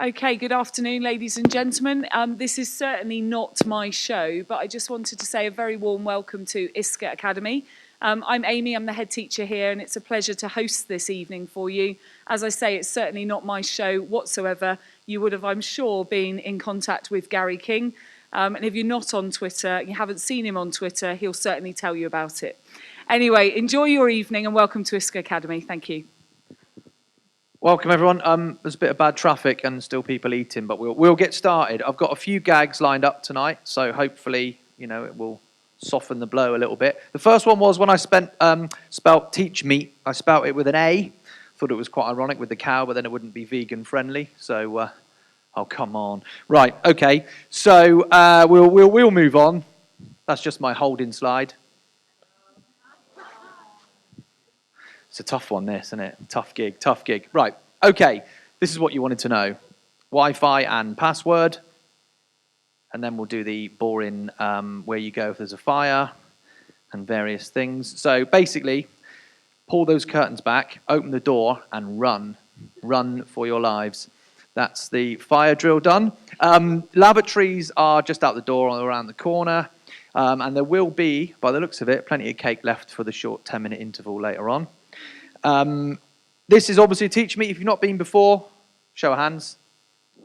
Okay, good afternoon, ladies and gentlemen. This is certainly not my show, but I just wanted to say a very warm welcome to ISCA Academy. I'm Amy, I'm the head teacher here, and it's a pleasure to host this evening for you. As I say, it's certainly not my show whatsoever. You would have, I'm sure, been in contact with Gary King. And if you're not on Twitter, you haven't seen him on Twitter, he'll certainly tell you about it. Anyway, enjoy your evening and welcome to ISCA Academy. Thank you. Welcome everyone. There's a bit of bad traffic and still people eating, but we'll get started. I've got a few gags lined up tonight, so hopefully, it will soften the blow a little bit. The first one was when I spelt TeachMeet. I spelt it with an A. Thought it was quite ironic with the cow, but then it wouldn't be vegan friendly. So, oh come on. Right, okay. So we'll move on. That's just my holding slide. It's a tough one, this, isn't it? Tough gig. Right, okay. This is what you wanted to know. Wi-Fi and password. And then we'll do the boring where you go if there's a fire and various things. So basically, pull those curtains back, open the door, and run. Run for your lives. That's the fire drill done. Lavatories are just out the door or around the corner. And there will be, by the looks of it, plenty of cake left for the short 10-minute interval later on. This is obviously a TeachMeet. If you've not been before, show of hands.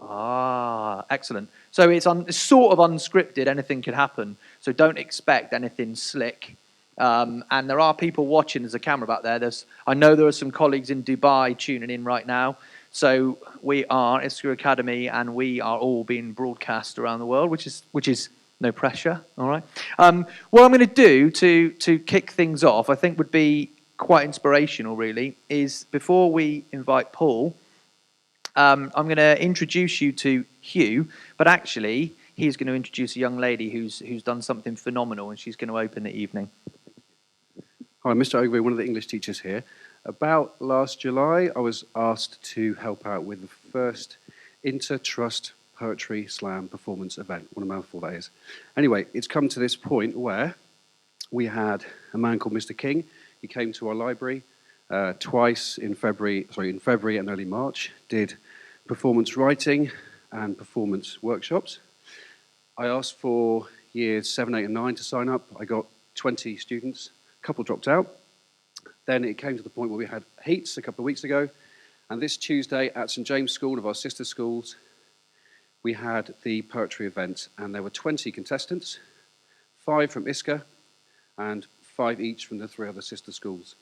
Ah, excellent. So it's sort of unscripted. Anything could happen. So don't expect anything slick. And there are people watching. There's a camera back there. I know there are some colleagues in Dubai tuning in right now. So we are ISCA Academy, and we are all being broadcast around the world, which is no pressure. All right. What I'm going to do to kick things off, I think, would be quite inspirational, really, is before we invite Paul, I'm going to introduce you to Hugh, but actually he's going to introduce a young lady who's done something phenomenal, and she's going to open the evening. Hi, I'm Mr. Ogilvie, one of the English teachers here. About last July, I was asked to help out with the first inter-trust poetry slam performance event. What a mouthful that is. Anyway, it's come to this point where we had a man called Mr. King. He came to our library twice in February and early March, did performance writing and performance workshops. I asked for years 7, 8 and 9 to sign up. I got 20 students, a couple dropped out. Then it came to the point where we had heats a couple of weeks ago, and this Tuesday at St James School, one of our sister schools, we had the poetry event, and there were 20 contestants, 5 from ISCA, and 5 each from the 3 other sister schools.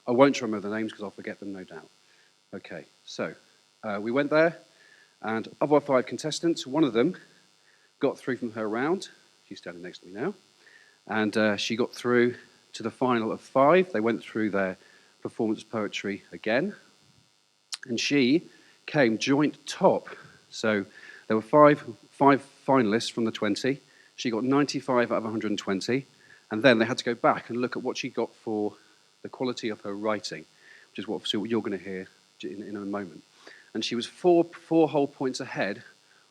I won't try to remember the names because I'll forget them, no doubt. Okay, so we went there, and of our 5 contestants, one of them got through from her round. She's standing next to me now. And she got through to the final of 5. They went through their performance poetry again. And she came joint top. So there were 5 finalists from the 20. She got 95 out of 120. And then they had to go back and look at what she got for the quality of her writing, which is what you're going to hear in a moment. And she was 4 whole points ahead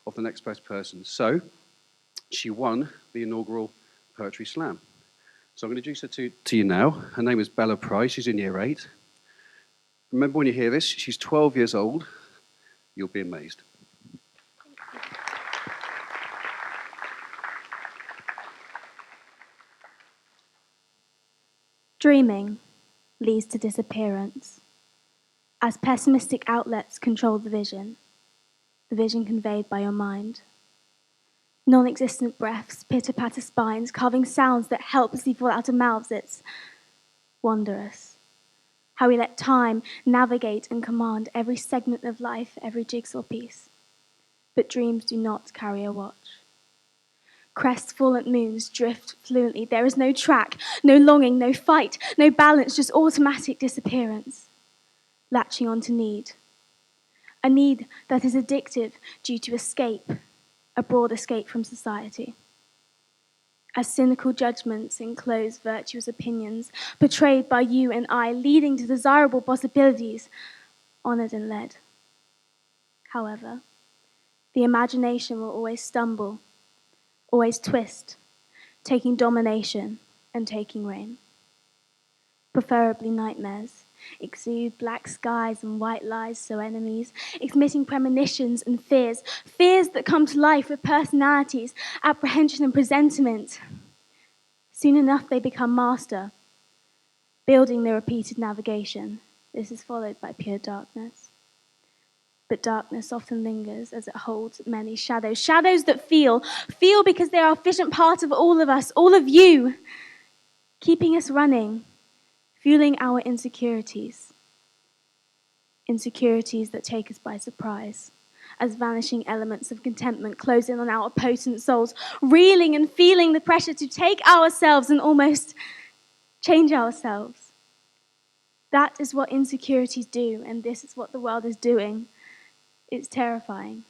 of the next best person. So she won the inaugural Poetry Slam. So I'm going to introduce her to you now. Her name is Bella Price. She's in year 8. Remember when you hear this, she's 12 years old. You'll be amazed. Dreaming leads to disappearance. As pessimistic outlets control the vision conveyed by your mind. Non-existent breaths, pitter-patter spines, carving sounds that helplessly fall out of mouths. It's wondrous how we let time navigate and command every segment of life, every jigsaw piece. But dreams do not carry a watch. Crestfallen moons drift fluently. There is no track, no longing, no fight, no balance, just automatic disappearance. Latching on to need. A need that is addictive due to escape, a broad escape from society. As cynical judgments enclose virtuous opinions, portrayed by you and I, leading to desirable possibilities, honored and led. However, the imagination will always stumble, always twist, taking domination and taking reign. Preferably nightmares, exude black skies and white lies, so enemies, emitting premonitions and fears, fears that come to life with personalities, apprehension and presentiment. Soon enough they become master, building the repeated navigation. This is followed by pure darkness. But darkness often lingers as it holds many shadows. Shadows that feel because they are a efficient part of all of us, all of you, keeping us running, fueling our insecurities. Insecurities that take us by surprise, as vanishing elements of contentment close in on our potent souls, reeling and feeling the pressure to take ourselves and almost change ourselves. That is what insecurities do, and this is what the world is doing. It's terrifying,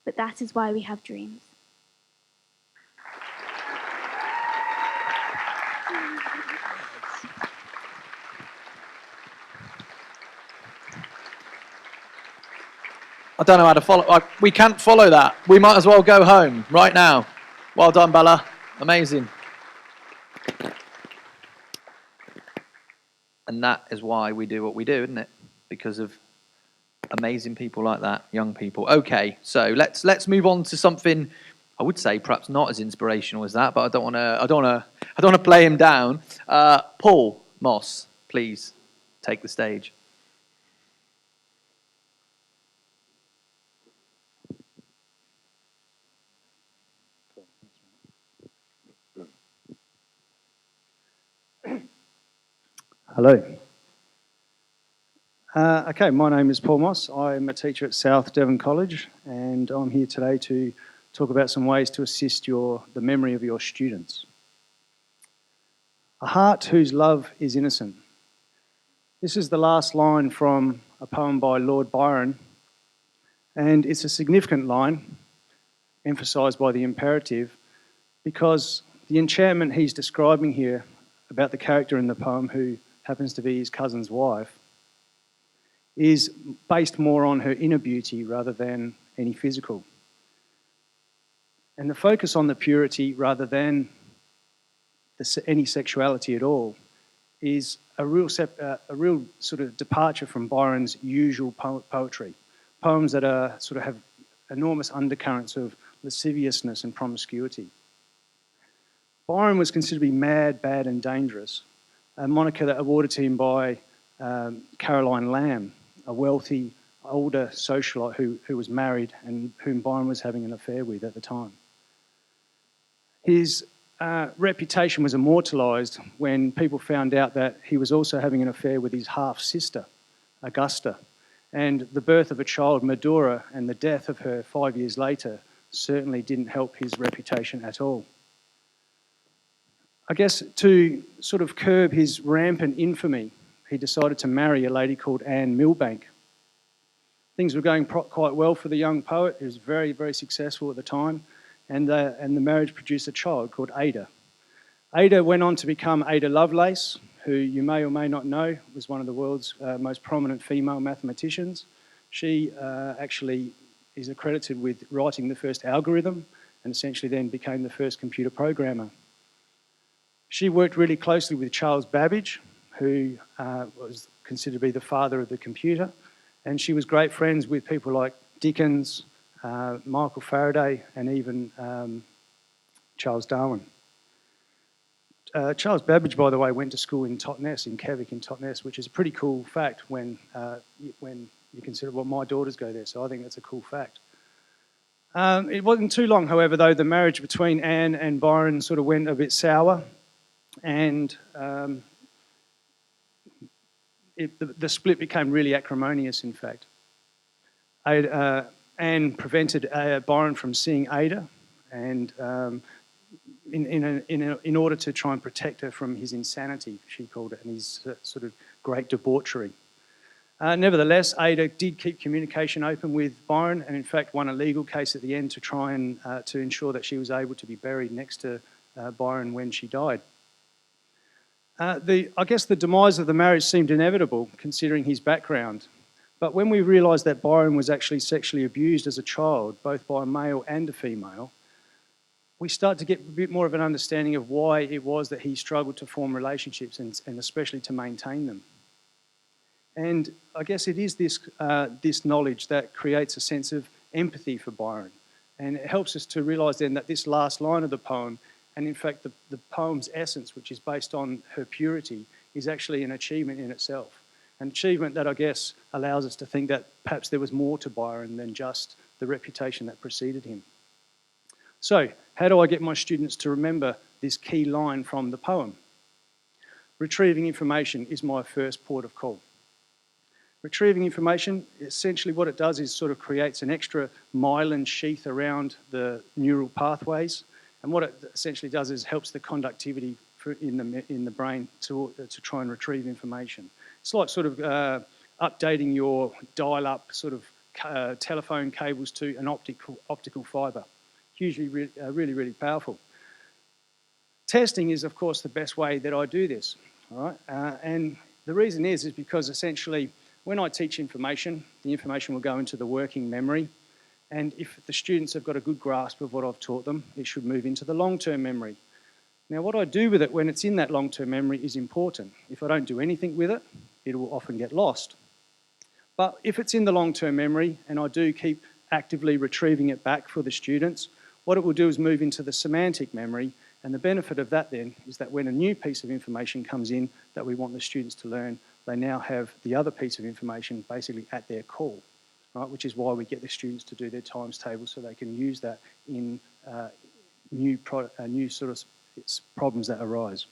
but that is why we have dreams. I don't know how to follow. We can't follow that. We might as well go home right now. Well done, Bella. Amazing. And that is why we do what we do, isn't it? Because of amazing people like that, young people. Okay, so let's move on to something I would say perhaps not as inspirational as that, but I don't want to play him down. Paul Moss, please take the stage. Hello. Okay, my name is Paul Moss. I'm a teacher at South Devon College, and I'm here today to talk about some ways to assist the memory of your students. A heart whose love is innocent. This is the last line from a poem by Lord Byron, and it's a significant line, emphasised by the imperative, because the enchantment he's describing here about the character in the poem, who happens to be his cousin's wife, is based more on her inner beauty rather than any physical. And the focus on the purity rather than any sexuality at all is a real sort of departure from Byron's usual poetry. Poems that are sort of have enormous undercurrents of lasciviousness and promiscuity. Byron was considered to be mad, bad and dangerous, a moniker that awarded to him by Caroline Lamb, a wealthy, older socialite who was married and whom Byron was having an affair with at the time. His reputation was immortalised when people found out that he was also having an affair with his half-sister, Augusta, and the birth of a child, Medora, and the death of her 5 years later certainly didn't help his reputation at all. I guess to sort of curb his rampant infamy, he decided to marry a lady called Anne Milbank. Things were going quite well for the young poet. He was very, very successful at the time, and the marriage produced a child called Ada. Ada went on to become Ada Lovelace, who you may or may not know was one of the world's most prominent female mathematicians. She actually is accredited with writing the first algorithm and essentially then became the first computer programmer. She worked really closely with Charles Babbage, who was considered to be the father of the computer, and she was great friends with people like Dickens, Michael Faraday, and even Charles Darwin. Charles Babbage, by the way, went to school in Totnes, in Kevik in Totnes, which is a pretty cool fact when you consider, well, my daughters go there, so I think that's a cool fact. It wasn't too long, however, though, the marriage between Anne and Byron sort of went a bit sour, and the split became really acrimonious, in fact. Anne prevented Byron from seeing Ada, and in order to try and protect her from his insanity, she called it, and his sort of great debauchery. Nevertheless, Ada did keep communication open with Byron, and in fact won a legal case at the end to try and to ensure that she was able to be buried next to Byron when she died. I guess the demise of the marriage seemed inevitable, considering his background. But when we realised that Byron was actually sexually abused as a child, both by a male and a female, we start to get a bit more of an understanding of why it was that he struggled to form relationships and especially to maintain them. And I guess it is this knowledge that creates a sense of empathy for Byron. And it helps us to realise then that this last line of the poem, and in fact the poem's essence, which is based on her purity, is actually an achievement in itself. An achievement that I guess allows us to think that perhaps there was more to Byron than just the reputation that preceded him. So, how do I get my students to remember this key line from the poem? Retrieving information is my first port of call. Retrieving information, essentially what it does is sort of creates an extra myelin sheath around the neural pathways. And what it essentially does is helps the conductivity in the brain to try and retrieve information. It's like sort of updating your dial-up sort of telephone cables to an optical fibre. Hugely, really powerful. Testing is, of course, the best way that I do this. All right? And the reason is because essentially when I teach information, the information will go into the working memory. And if the students have got a good grasp of what I've taught them, it should move into the long-term memory. Now, what I do with it when it's in that long-term memory is important. If I don't do anything with it, it will often get lost. But if it's in the long-term memory and I do keep actively retrieving it back for the students, what it will do is move into the semantic memory. And the benefit of that then is that when a new piece of information comes in that we want the students to learn, they now have the other piece of information basically at their call, right? Which is why we get the students to do their times table so they can use that in new sort of problems that arise.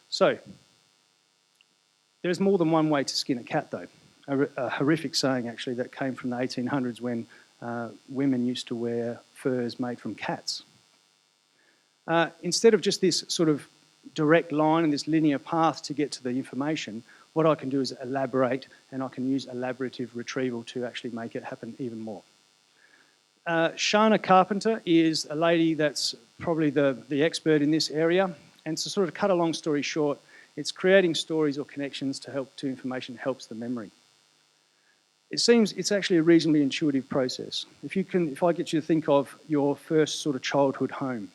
So, there's more than one way to skin a cat though. A horrific saying actually that came from the 1800s when women used to wear furs made from cats. Instead of just this sort of direct line and this linear path to get to the information, what I can do is elaborate, and I can use elaborative retrieval to actually make it happen even more. Shana Carpenter is a lady that's probably the expert in this area, and to sort of cut a long story short, it's creating stories or connections to help to information helps the memory. It seems it's actually a reasonably intuitive process. If I get you to think of your first sort of childhood home,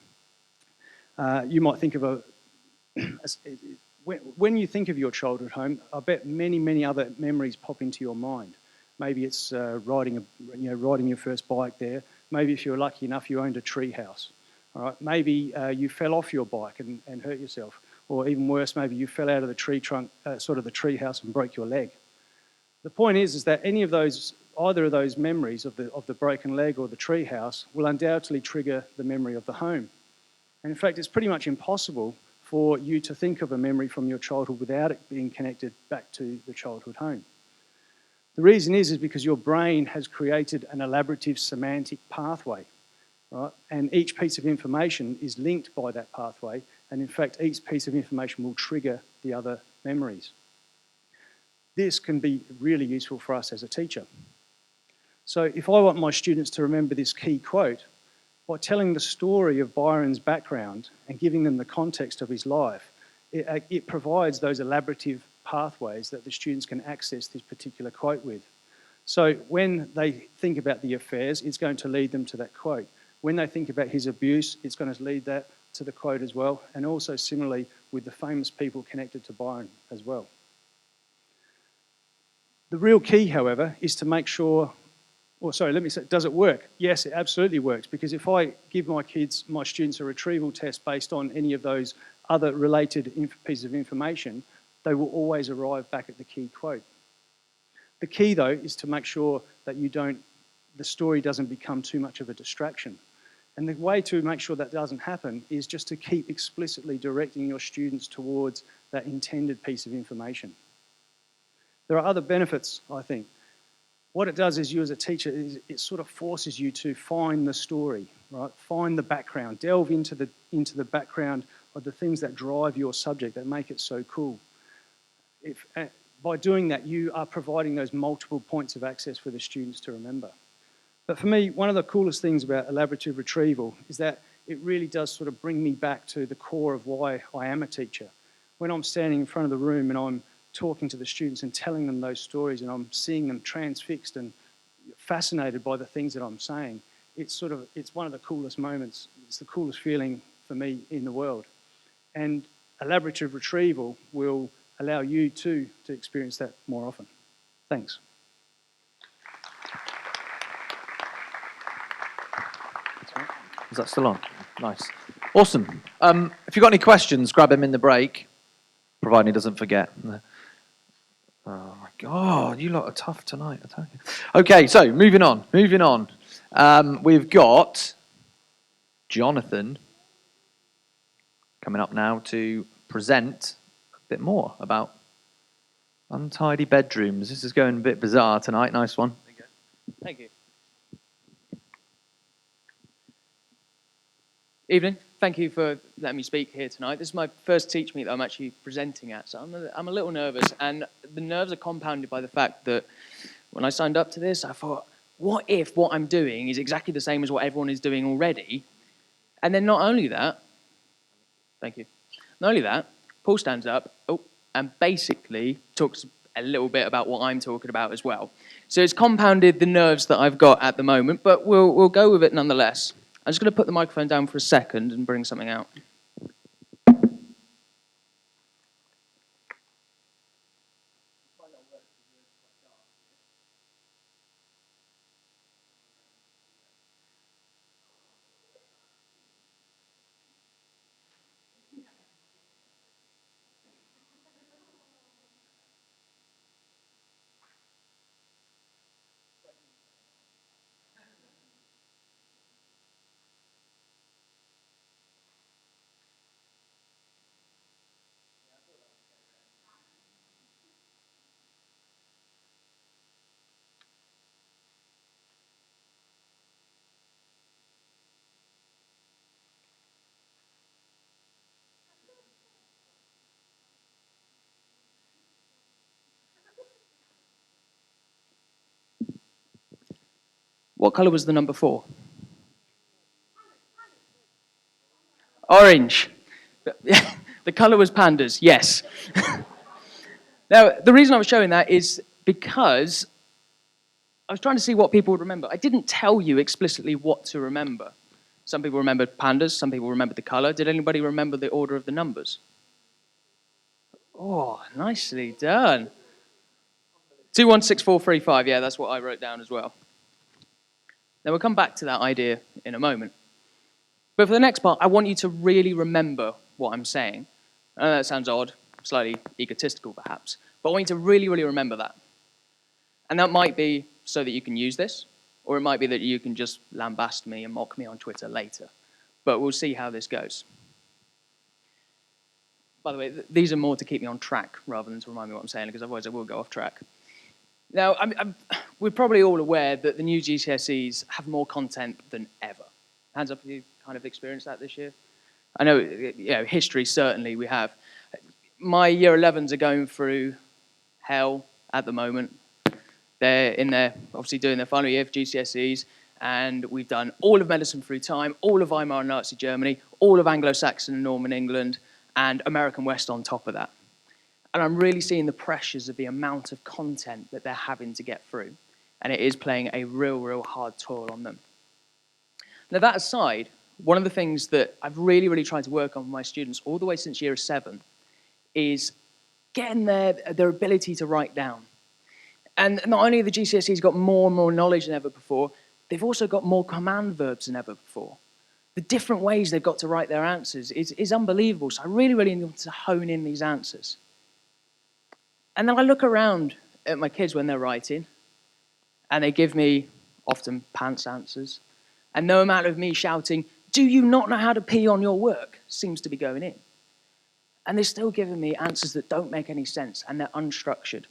you might think of when you think of your childhood home, I bet many other memories pop into your mind. Maybe it's riding your first bike there. Maybe if you were lucky enough, you owned a tree house. All right. Maybe you fell off your bike and hurt yourself, or even worse, maybe you fell out of the tree trunk, sort of the tree house, and broke your leg. The point is that either of those memories of the broken leg or the tree house will undoubtedly trigger the memory of the home. And in fact, it's pretty much impossible for you to think of a memory from your childhood without it being connected back to the childhood home. The reason is because your brain has created an elaborative semantic pathway, right? And each piece of information is linked by that pathway, and in fact, each piece of information will trigger the other memories. This can be really useful for us as a teacher. So if I want my students to remember this key quote, by telling the story of Byron's background and giving them the context of his life, it provides those elaborative pathways that the students can access this particular quote with. So when they think about the affairs, it's going to lead them to that quote. When they think about his abuse, it's going to lead that to the quote as well, and also similarly with the famous people connected to Byron as well. The real key, however, is to make sure, does it work? Yes, it absolutely works, because if I give my students a retrieval test based on any of those other related pieces of information, they will always arrive back at the key quote. The key, though, is to make sure that the story doesn't become too much of a distraction. And the way to make sure that doesn't happen is just to keep explicitly directing your students towards that intended piece of information. There are other benefits, I think. What it does is you as a teacher, it sort of forces you to find the story, right? Find the background, delve into the background of the things that drive your subject, that make it so cool. By doing that, you are providing those multiple points of access for the students to remember. But for me, one of the coolest things about elaborative retrieval is that it really does sort of bring me back to the core of why I am a teacher. When I'm standing in front of the room and I'm talking to the students and telling them those stories and I'm seeing them transfixed and fascinated by the things that I'm saying, it's one of the coolest moments. It's the coolest feeling for me in the world. And elaborative retrieval will allow you to experience that more often. Thanks. Is that still on? Nice. Awesome. If you've got any questions, grab him in the break, providing he doesn't forget. Oh my God, you lot are tough tonight, I tell you. Okay, so moving on. We've got Jonathan coming up now to present a bit more about untidy bedrooms. This is going a bit bizarre tonight. Nice one. Thank you. Evening. Thank you for letting me speak here tonight. This is my first TeachMeet that I'm actually presenting at, so I'm a little nervous, and the nerves are compounded by the fact that when I signed up to this, I thought, what if what I'm doing is exactly the same as what everyone is doing already? And then not only that, thank you, not only that, Paul stands up and basically talks a little bit about what I'm talking about as well. So it's compounded the nerves that I've got at the moment, but we'll go with it nonetheless. I'm just going to put the microphone down for a second and bring something out. What colour was the number 4? Orange. The colour was pandas, yes. Now, the reason I was showing that is because I was trying to see what people would remember. I didn't tell you explicitly what to remember. Some people remembered pandas, some people remembered the colour. Did anybody remember the order of the numbers? Oh, nicely done. 216435, yeah, that's what I wrote down as well. Now, we'll come back to that idea in a moment. But for the next part, I want you to really remember what I'm saying. I know that sounds odd, slightly egotistical perhaps, but I want you to really, really remember that. And that might be so that you can use this, or it might be that you can just lambast me and mock me on Twitter later. But we'll see how this goes. By the way, these are more to keep me on track rather than to remind me what I'm saying, because otherwise I will go off track. Now, we're probably all aware that the new GCSEs have more content than ever. Hands up if you kind of experienced that this year. I know, history, certainly we have. My year 11s are going through hell at the moment. They're in there, obviously doing their final year for GCSEs, and we've done all of medicine through time, all of Weimar and Nazi Germany, all of Anglo-Saxon and Norman England, and American West on top of that. And I'm really seeing the pressures of the amount of content that they're having to get through. And it is playing a real, real hard toll on them. Now, that aside, one of the things that I've really, really tried to work on with my students all the way since year 7 is getting their ability to write down. And not only have the GCSEs got more and more knowledge than ever before, they've also got more command verbs than ever before. The different ways they've got to write their answers is unbelievable. So I really, really need to hone in these answers. And then I look around at my kids when they're writing, and they give me often pants answers. And no amount of me shouting, "Do you not know how to pee on your work?" seems to be going in. And they're still giving me answers that don't make any sense, and they're unstructured.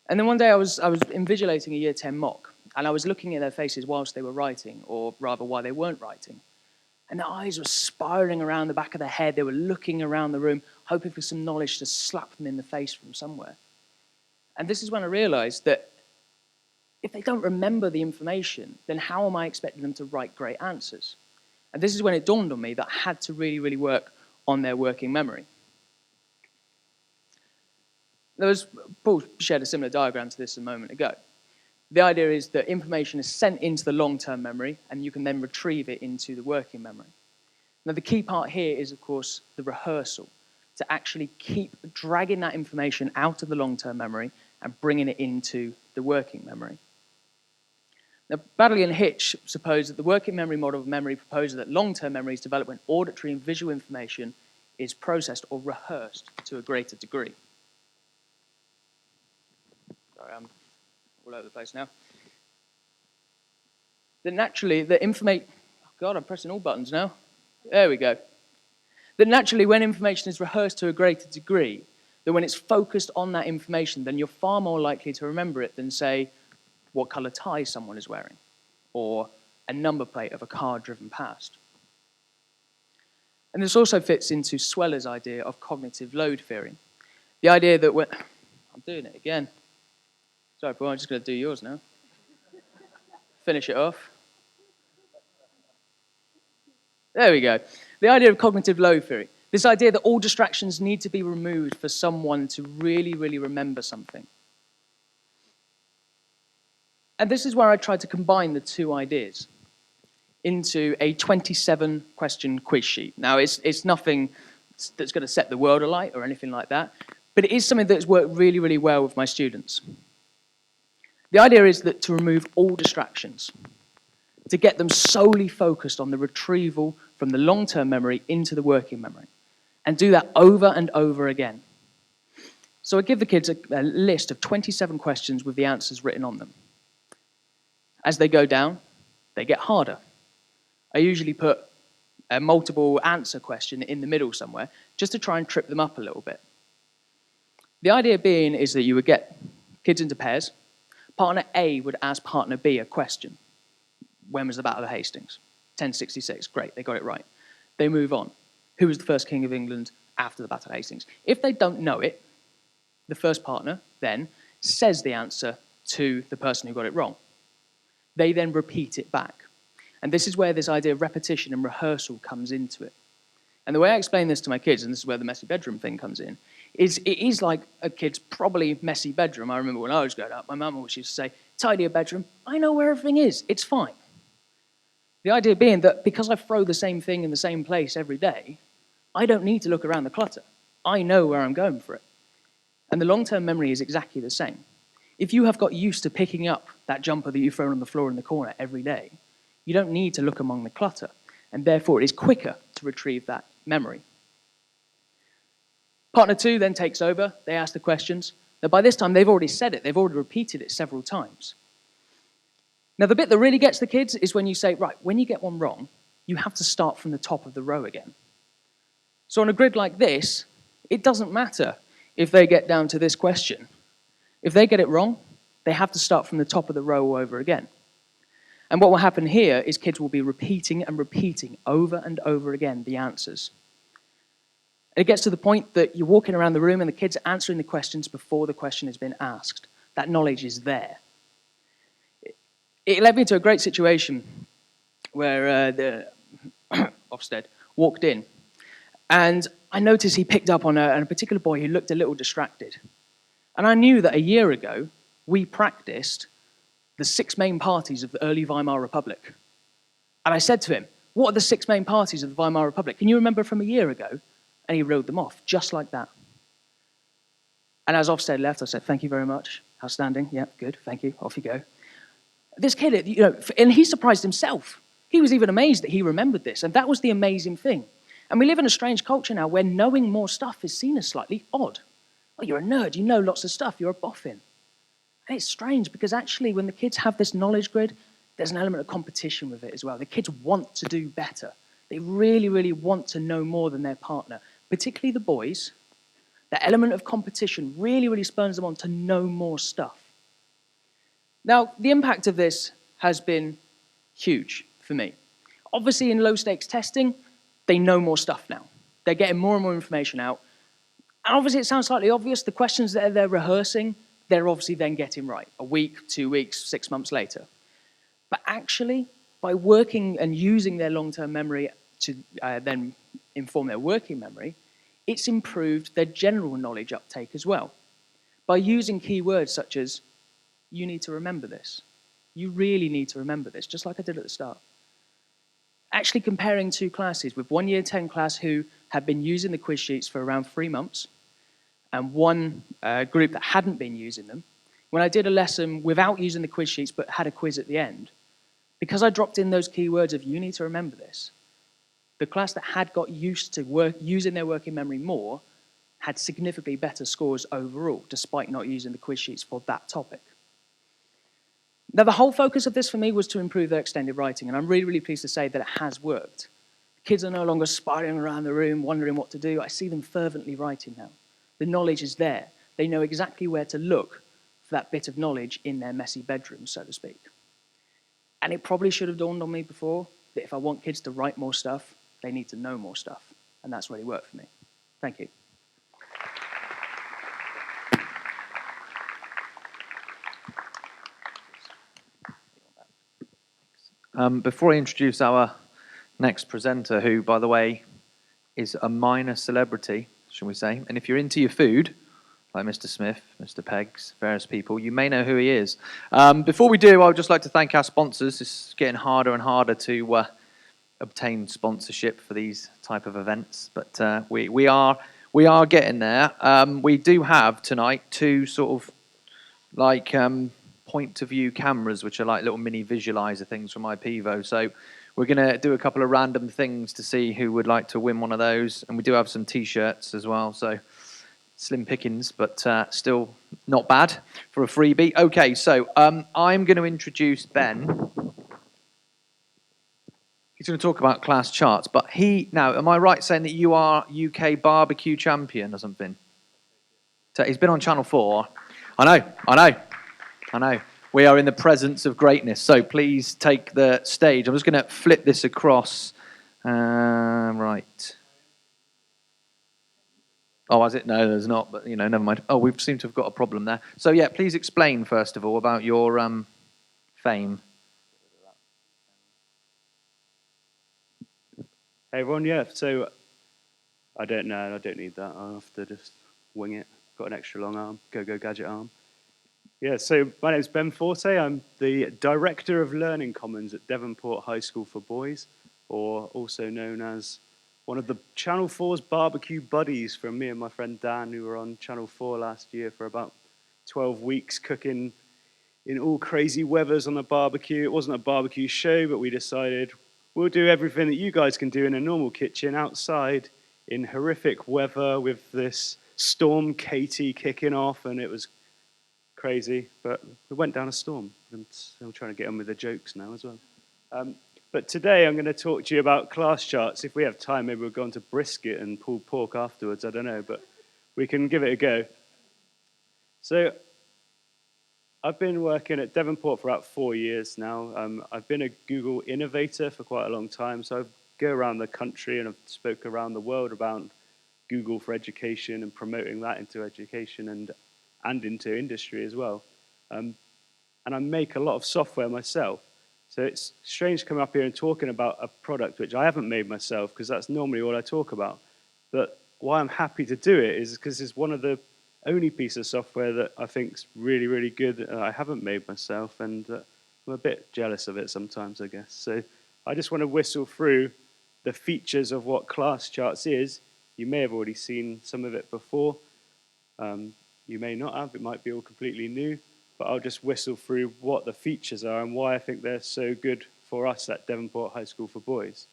And then one day I was invigilating a year 10 mock, and I was looking at their faces whilst they were writing, or rather while they weren't writing. And their eyes were spiraling around the back of their head. They were looking around the room, hoping for some knowledge to slap them in the face from somewhere. And this is when I realized that if they don't remember the information, then how am I expecting them to write great answers? And this is when it dawned on me that I had to really, really work on their working memory. Paul shared a similar diagram to this a moment ago. The idea is that information is sent into the long-term memory, and you can then retrieve it into the working memory. Now, the key part here is, of course, the rehearsal. to actually keep dragging that information out of the long-term memory and bringing it into the working memory. Now, Baddeley and Hitch suppose that the working memory model of memory proposes that long-term memory is developed when auditory and visual information is processed or rehearsed to a greater degree. Sorry, I'm all over the place now. That naturally, the information... Oh God, I'm pressing all buttons now. There we go. That naturally, when information is rehearsed to a greater degree, that when it's focused on that information, then you're far more likely to remember it than, say, what colour tie someone is wearing, or a number plate of a car driven past. And this also fits into Sweller's idea of cognitive load theory. The idea that when... I'm doing it again. Sorry, Paul, I'm just going to do yours now. Finish it off. There we go. The idea of cognitive load theory. This idea that all distractions need to be removed for someone to really, really remember something. And this is where I tried to combine the two ideas into a 27-question quiz sheet. Now, it's nothing that's going to set the world alight or anything like that, but it is something that's worked really, really well with my students. The idea is that to remove all distractions, to get them solely focused on the retrieval from the long-term memory into the working memory, and do that over and over again. So I give the kids a list of 27 questions with the answers written on them. As they go down, they get harder. I usually put a multiple answer question in the middle somewhere, just to try and trip them up a little bit. The idea being is that you would get kids into pairs. Partner A would ask partner B a question. When was the Battle of Hastings? 1066, great, they got it right. They move on. Who was the first king of England after the Battle of Hastings? If they don't know it, the first partner then says the answer to the person who got it wrong. They then repeat it back. And this is where this idea of repetition and rehearsal comes into it. And the way I explain this to my kids, and this is where the messy bedroom thing comes in, is it is like a kid's probably messy bedroom. I remember when I was growing up, my mum always used to say, tidy a bedroom, I know where everything is, it's fine. The idea being that because I throw the same thing in the same place every day, I don't need to look around the clutter. I know where I'm going for it. And the long-term memory is exactly the same. If you have got used to picking up that jumper that you've thrown on the floor in the corner every day, you don't need to look among the clutter, and therefore it is quicker to retrieve that memory. Partner two then takes over, they ask the questions. Now by this time they've already said it, they've already repeated it several times. Now the bit that really gets the kids is when you say, right, when you get one wrong, you have to start from the top of the row again. So on a grid like this, it doesn't matter if they get down to this question. If they get it wrong, they have to start from the top of the row all over again. And what will happen here is kids will be repeating and repeating over and over again the answers. And it gets to the point that you're walking around the room and the kids are answering the questions before the question has been asked. That knowledge is there. It led me to a great situation where Ofsted walked in, and I noticed he picked up on a particular boy who looked a little distracted. And I knew that a year ago, we practiced the 6 main parties of the early Weimar Republic. And I said to him, what are the 6 main parties of the Weimar Republic? Can you remember from a year ago? And he reeled them off, just like that. And as Ofsted left, I said, thank you very much. Outstanding. Yeah, good. Thank you. Off you go. This kid, you know, and he surprised himself. He was even amazed that he remembered this. And that was the amazing thing. And we live in a strange culture now where knowing more stuff is seen as slightly odd. Oh, you're a nerd. You know lots of stuff. You're a boffin. And it's strange because actually when the kids have this knowledge grid, there's an element of competition with it as well. The kids want to do better. They really, really want to know more than their partner, particularly the boys. That element of competition really, really spurs them on to know more stuff. Now, the impact of this has been huge for me. Obviously, in low-stakes testing, they know more stuff now. They're getting more and more information out. And obviously, it sounds slightly obvious. The questions that they're rehearsing, they're obviously then getting right. A week, 2 weeks, 6 months later. But actually, by working and using their long-term memory to then inform their working memory, it's improved their general knowledge uptake as well. By using keywords such as, you need to remember this. You really need to remember this, just like I did at the start. actually comparing two classes with one year 10 class who had been using the quiz sheets for around 3 months and one group that hadn't been using them, when I did a lesson without using the quiz sheets but had a quiz at the end, because I dropped in those keywords of you need to remember this, the class that had got used to using their working memory more had significantly better scores overall, despite not using the quiz sheets for that topic. Now, the whole focus of this for me was to improve their extended writing, and I'm really, really pleased to say that it has worked. Kids are no longer spiraling around the room, wondering what to do. I see them fervently writing now. The knowledge is there. They know exactly where to look for that bit of knowledge in their messy bedroom, so to speak. And it probably should have dawned on me before that if I want kids to write more stuff, they need to know more stuff. And that's really worked for me. Thank you. Before I introduce our next presenter, who, by the way, is a minor celebrity, shall we say, and if you're into your food, like Mr. Smith, Mr. Peggs, various people, you may know who he is. Before we do, I would just like to thank our sponsors. It's getting harder and harder to obtain sponsorship for these type of events, but we are getting there. We do have tonight two sort of like point of view cameras, which are like little mini visualizer things from iPivo. So we're going to do a couple of random things to see who would like to win one of those, and we do have some t-shirts as well. So slim pickings, but still not bad for a freebie. Okay, so I'm going to introduce Ben. He's going to talk about Classcharts, but now, am I right saying that you are UK barbecue champion or something? So he's been on Channel 4. I know. We are in the presence of greatness, so please take the stage. I'm just going to flip this across. Right. Oh, is it? No, there's not, but, never mind. Oh, we seem to have got a problem there. So, yeah, please explain, first of all, about your fame. Hey everyone, yeah, so I don't know, I don't need that. I'll have to just wing it. Got an extra long arm, go gadget arm. Yeah, so my name's Ben Forte. I'm the Director of Learning Commons at Devonport High School for Boys, or also known as one of the Channel 4's barbecue buddies from me and my friend Dan, who were on Channel 4 last year for about 12 weeks cooking in all crazy weathers on a barbecue. It wasn't a barbecue show, but we decided we'll do everything that you guys can do in a normal kitchen outside in horrific weather with this storm Katie kicking off, and it was crazy, but we went down a storm, and I'm trying to get on with the jokes now as well. But today I'm going to talk to you about Classcharts. If we have time, maybe we'll go on to brisket and pulled pork afterwards, I don't know, but we can give it a go. So I've been working at Devonport for about 4 years now. I've been a Google innovator for quite a long time, so I go around the country and I've spoke around the world about Google for education and promoting that into education and into industry as well. And I make a lot of software myself. So it's strange coming up here and talking about a product which I haven't made myself, because that's normally what I talk about. But why I'm happy to do it is because it's one of the only piece of software that I think is really, really good that I haven't made myself, and I'm a bit jealous of it sometimes, I guess. So I just want to whistle through the features of what Classcharts is. You may have already seen some of it before. You may not have, it might be all completely new, but I'll just whistle through what the features are and why I think they're so good for us at Devonport High School for Boys.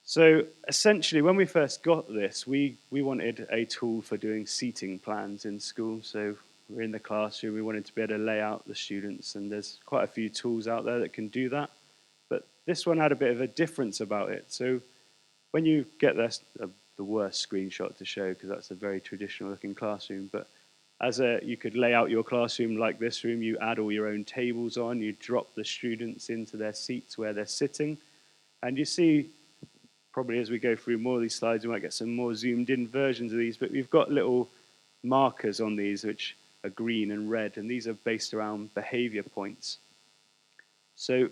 So essentially, when we first got this, we wanted a tool for doing seating plans in school. So we're in the classroom, we wanted to be able to lay out the students, and there's quite a few tools out there that can do that. But this one had a bit of a difference about it. So when you get this, the worst screenshot to show, because that's a very traditional looking classroom, but you could lay out your classroom like this room, you add all your own tables on, you drop the students into their seats where they're sitting, and you see, probably as we go through more of these slides, we might get some more zoomed in versions of these, but we've got little markers on these which are green and red, and these are based around behavior points. So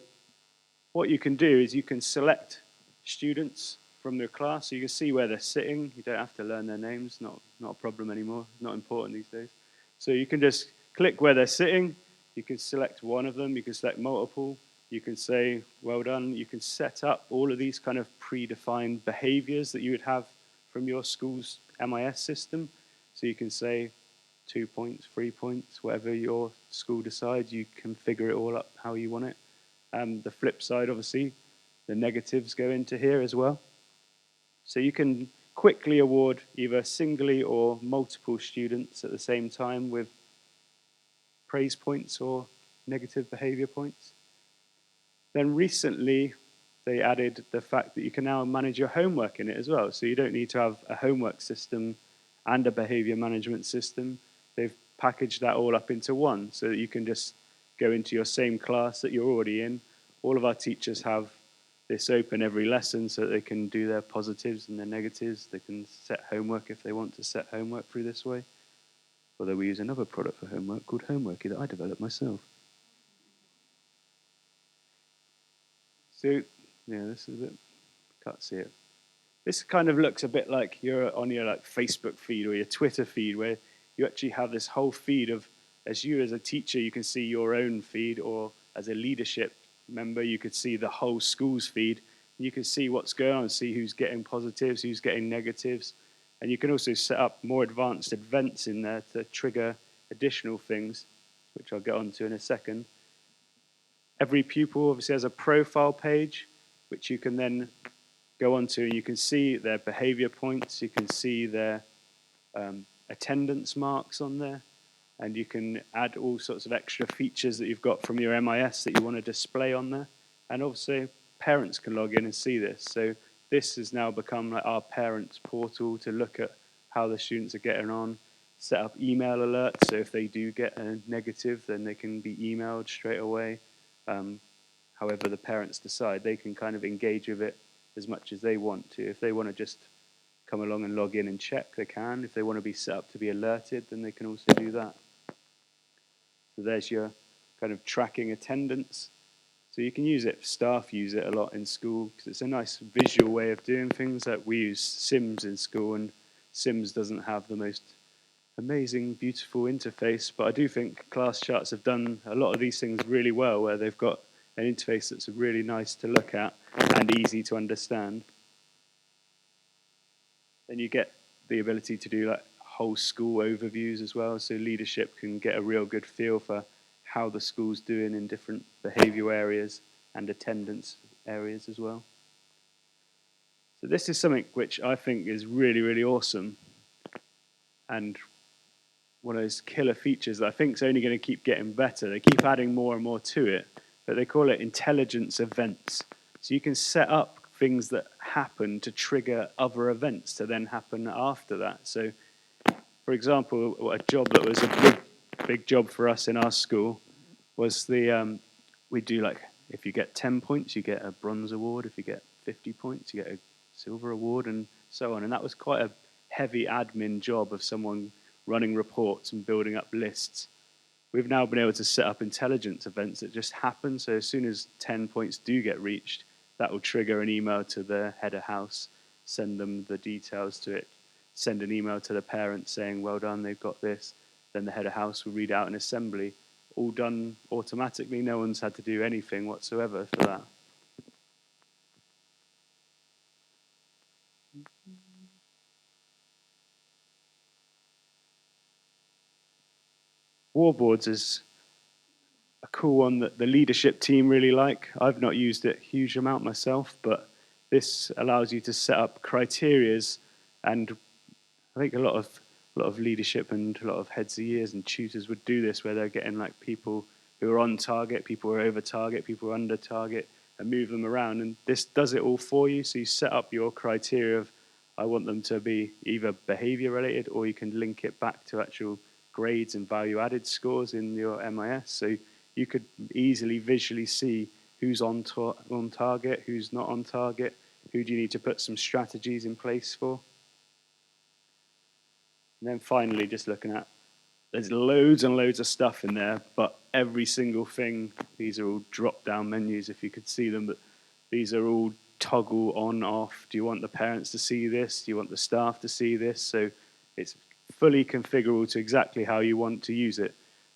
what you can do is you can select students from their class, so you can see where they're sitting. You don't have to learn their names, not a problem anymore, not important these days. So you can just click where they're sitting, you can select one of them, you can select multiple, You can say, well done. You can set up all of these kind of predefined behaviors that you would have from your school's MIS system. So you can say 2 points, 3 points, whatever your school decides, you can figure it all up how you want it. The flip side, obviously, the negatives go into here as well. So you can quickly award either singly or multiple students at the same time with praise points or negative behavior points. Then recently, they added the fact that you can now manage your homework in it as well. So you don't need to have a homework system and a behavior management system. They've packaged that all up into one so that you can just go into your same class that you're already in. All of our teachers have this open every lesson so that they can do their positives and their negatives. They can set homework if they want to set homework through this way. Although we use another product for homework called Homeworky that I developed myself. So, yeah, this is a bit, can't see it. This kind of looks a bit like you're on your like Facebook feed or your Twitter feed, where you actually have this whole feed of, as you as a teacher, you can see your own feed, or as a leadership member, you could see the whole school's feed. And you can see what's going on, see who's getting positives, who's getting negatives. And you can also set up more advanced events in there to trigger additional things, which I'll get onto in a second. Every pupil obviously has a profile page, which you can then go onto, and you can see their behavior points, you can see their attendance marks on there, and you can add all sorts of extra features that you've got from your MIS that you want to display on there. And obviously, parents can log in and see this. So this has now become like our parents' portal to look at how the students are getting on, set up email alerts, so if they do get a negative, then they can be emailed straight away. However the parents decide, they can kind of engage with it as much as they want to. If they want to just come along and log in and check, they can. If they want to be set up to be alerted, then they can also do that. So there's your kind of tracking attendance. So you can use it, staff use it a lot in school, because it's a nice visual way of doing things. Like we use Sims in school, and Sims doesn't have the most amazing, beautiful interface, but I do think Classcharts have done a lot of these things really well, where they've got an interface that's really nice to look at and easy to understand. Then you get the ability to do like whole school overviews as well, so leadership can get a real good feel for how the school's doing in different behaviour areas and attendance areas as well. So this is something which I think is really, really awesome, and one of those killer features that I think is only going to keep getting better. They keep adding more and more to it, but they call it intelligence events. So you can set up things that happen to trigger other events to then happen after that. So, for example, a job that was a big job for us in our school was we do like, if you get 10 points, you get a bronze award. If you get 50 points, you get a silver award, and so on. And that was quite a heavy admin job of someone running reports and building up lists. We've now been able to set up intelligence events that just happen. So as soon as 10 points do get reached, that will trigger an email to the head of house, send them the details to it, send an email to the parents saying, well done, they've got this. Then the head of house will read out an assembly, all done automatically. No one's had to do anything whatsoever for that. Warboards is a cool one that the leadership team really like. I've not used it a huge amount myself, but this allows you to set up criterias, and I think a lot of leadership and a lot of heads of years and tutors would do this, where they're getting like people who are on target, people who are over target, people who are under target, and move them around. And this does it all for you. So you set up your criteria of, I want them to be either behavior related, or you can link it back to actual grades and value added scores in your MIS. So you could easily visually see who's on target, who's not on target, who do you need to put some strategies in place for. And then finally, just looking at, there's loads and loads of stuff in there, but every single thing, these are all drop-down menus, if you could see them, but these are all toggle on, off. Do you want the parents to see this? Do you want the staff to see this? So it's fully configurable to exactly how you want to use it.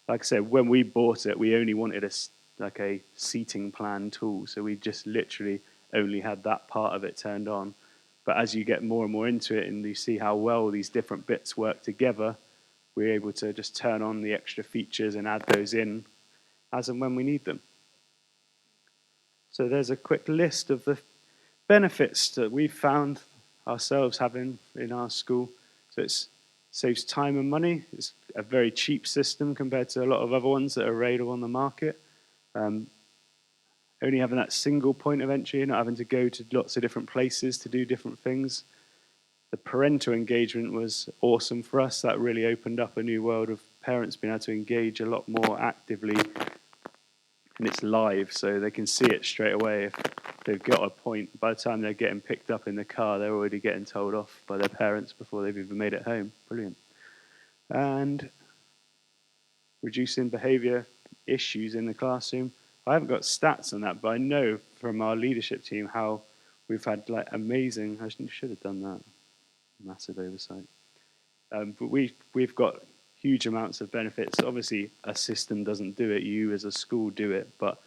Like I said, when we bought it, we only wanted a like a seating plan tool. So we just literally only had that part of it turned on. But as you get more and more into it and you see how well these different bits work together, we're able to just turn on the extra features and add those in as and when we need them. So there's a quick list of the benefits that we've found ourselves having in our school. So it saves time and money. It's a very cheap system compared to a lot of other ones that are available on the market. Only having that single point of entry, not having to go to lots of different places to do different things. The parental engagement was awesome for us. That really opened up a new world of parents being able to engage a lot more actively. And it's live, so they can see it straight away. If they've got a point, by the time they're getting picked up in the car, they're already getting told off by their parents before they've even made it home. Brilliant. And reducing behaviour issues in the classroom. I haven't got stats on that, but I know from our leadership team how we've had like amazing. I should have done that. Massive oversight. But we've got huge amounts of benefits. Obviously, a system doesn't do it. You as a school do it. But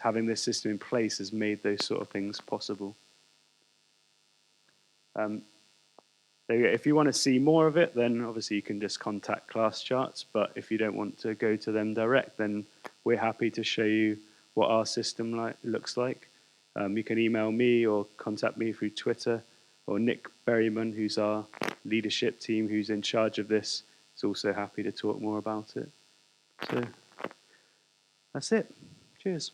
having this system in place has made those sort of things possible. If you want to see more of it, then obviously you can just contact Classcharts. But if you don't want to go to them direct, then we're happy to show you what our system looks like. You can email me or contact me through Twitter, or Nick Berryman, who's our leadership team, who's in charge of this, is also happy to talk more about it. So that's it. Cheers.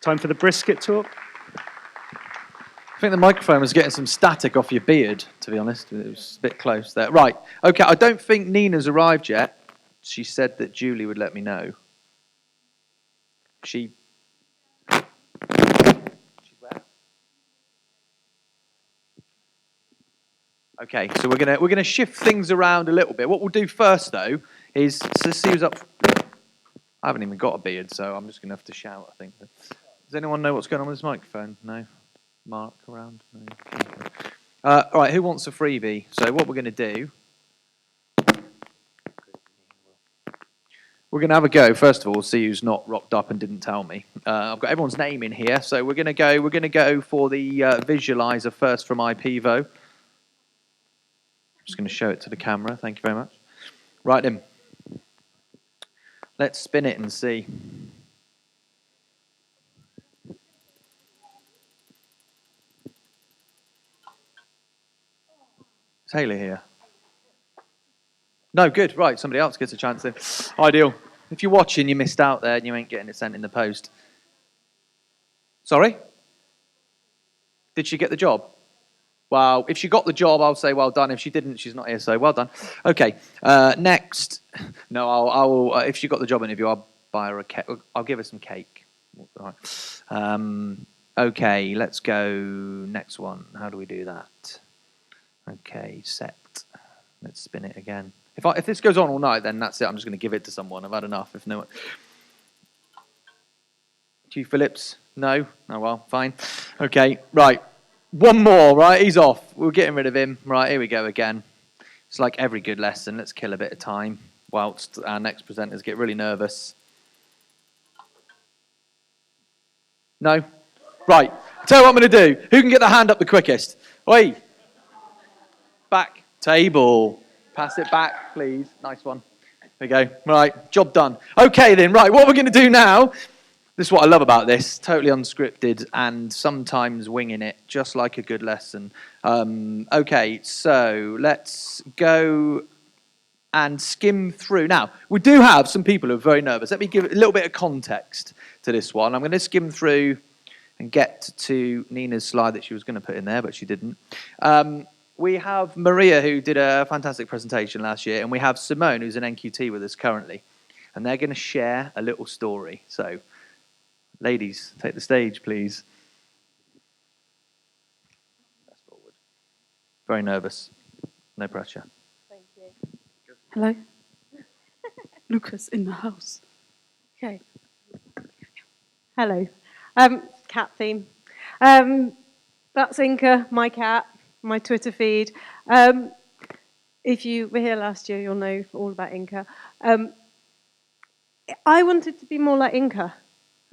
Time for the brisket talk. I think the microphone was getting some static off your beard, to be honest. It was a bit close there. Right, okay, I don't think Nina's arrived yet. She said that Julie would let me know. She's where? Okay, so we're gonna shift things around a little bit. What we'll do first, though, is to see who's up. I haven't even got a beard, so I'm just gonna have to shout, I think. Does anyone know what's going on with this microphone? No? Mark around? No. All right, who wants a freebie? So what we're going to do, we're going to have a go. First of all, see who's not rocked up and didn't tell me. I've got everyone's name in here, so we're going to go for the visualizer first from IPvo. I'm just going to show it to the camera. Thank you very much. Right then. Let's spin it and see. Taylor here. No, good. Right, somebody else gets a chance then. Ideal. If you're watching, you missed out there and you ain't getting it sent in the post. Sorry? Did she get the job? Well, if she got the job, I'll say well done. If she didn't, she's not here, so well done. Okay, next. No, I will. If she got the job interview, I'll buy her a cake. I'll give her some cake. All right. Okay, let's go. Next one. How do we do that? Okay, set. Let's spin it again. If this goes on all night, then that's it. I'm just going to give it to someone. I've had enough. If no one... Q Phillips? No? Oh, well, fine. Okay, right. One more, right? He's off. We're getting rid of him. Right, here we go again. It's like every good lesson. Let's kill a bit of time whilst our next presenters get really nervous. No? Right. Tell you what I'm going to do. Who can get the hand up the quickest? Oi! Back. Table. Pass it back, please. Nice one. There we go. Right, job done. Okay then, right, what we're going to do now, this is what I love about this, totally unscripted and sometimes winging it, just like a good lesson. Okay, so let's go and skim through. Now, we do have some people who are very nervous. Let me give a little bit of context to this one. I'm going to skim through and get to Nina's slide that she was going to put in there, but she didn't. We have Maria, who did a fantastic presentation last year, and we have Simone, who's an NQT with us currently. And they're going to share a little story. So, ladies, take the stage, please. That's forward. Very nervous. No pressure. Thank you. Hello? Lucas in the house. Okay. Hello. Cat theme. That's Inca, my cat. My Twitter feed. If you were here last year, you'll know all about Inca. I wanted to be more like Inca.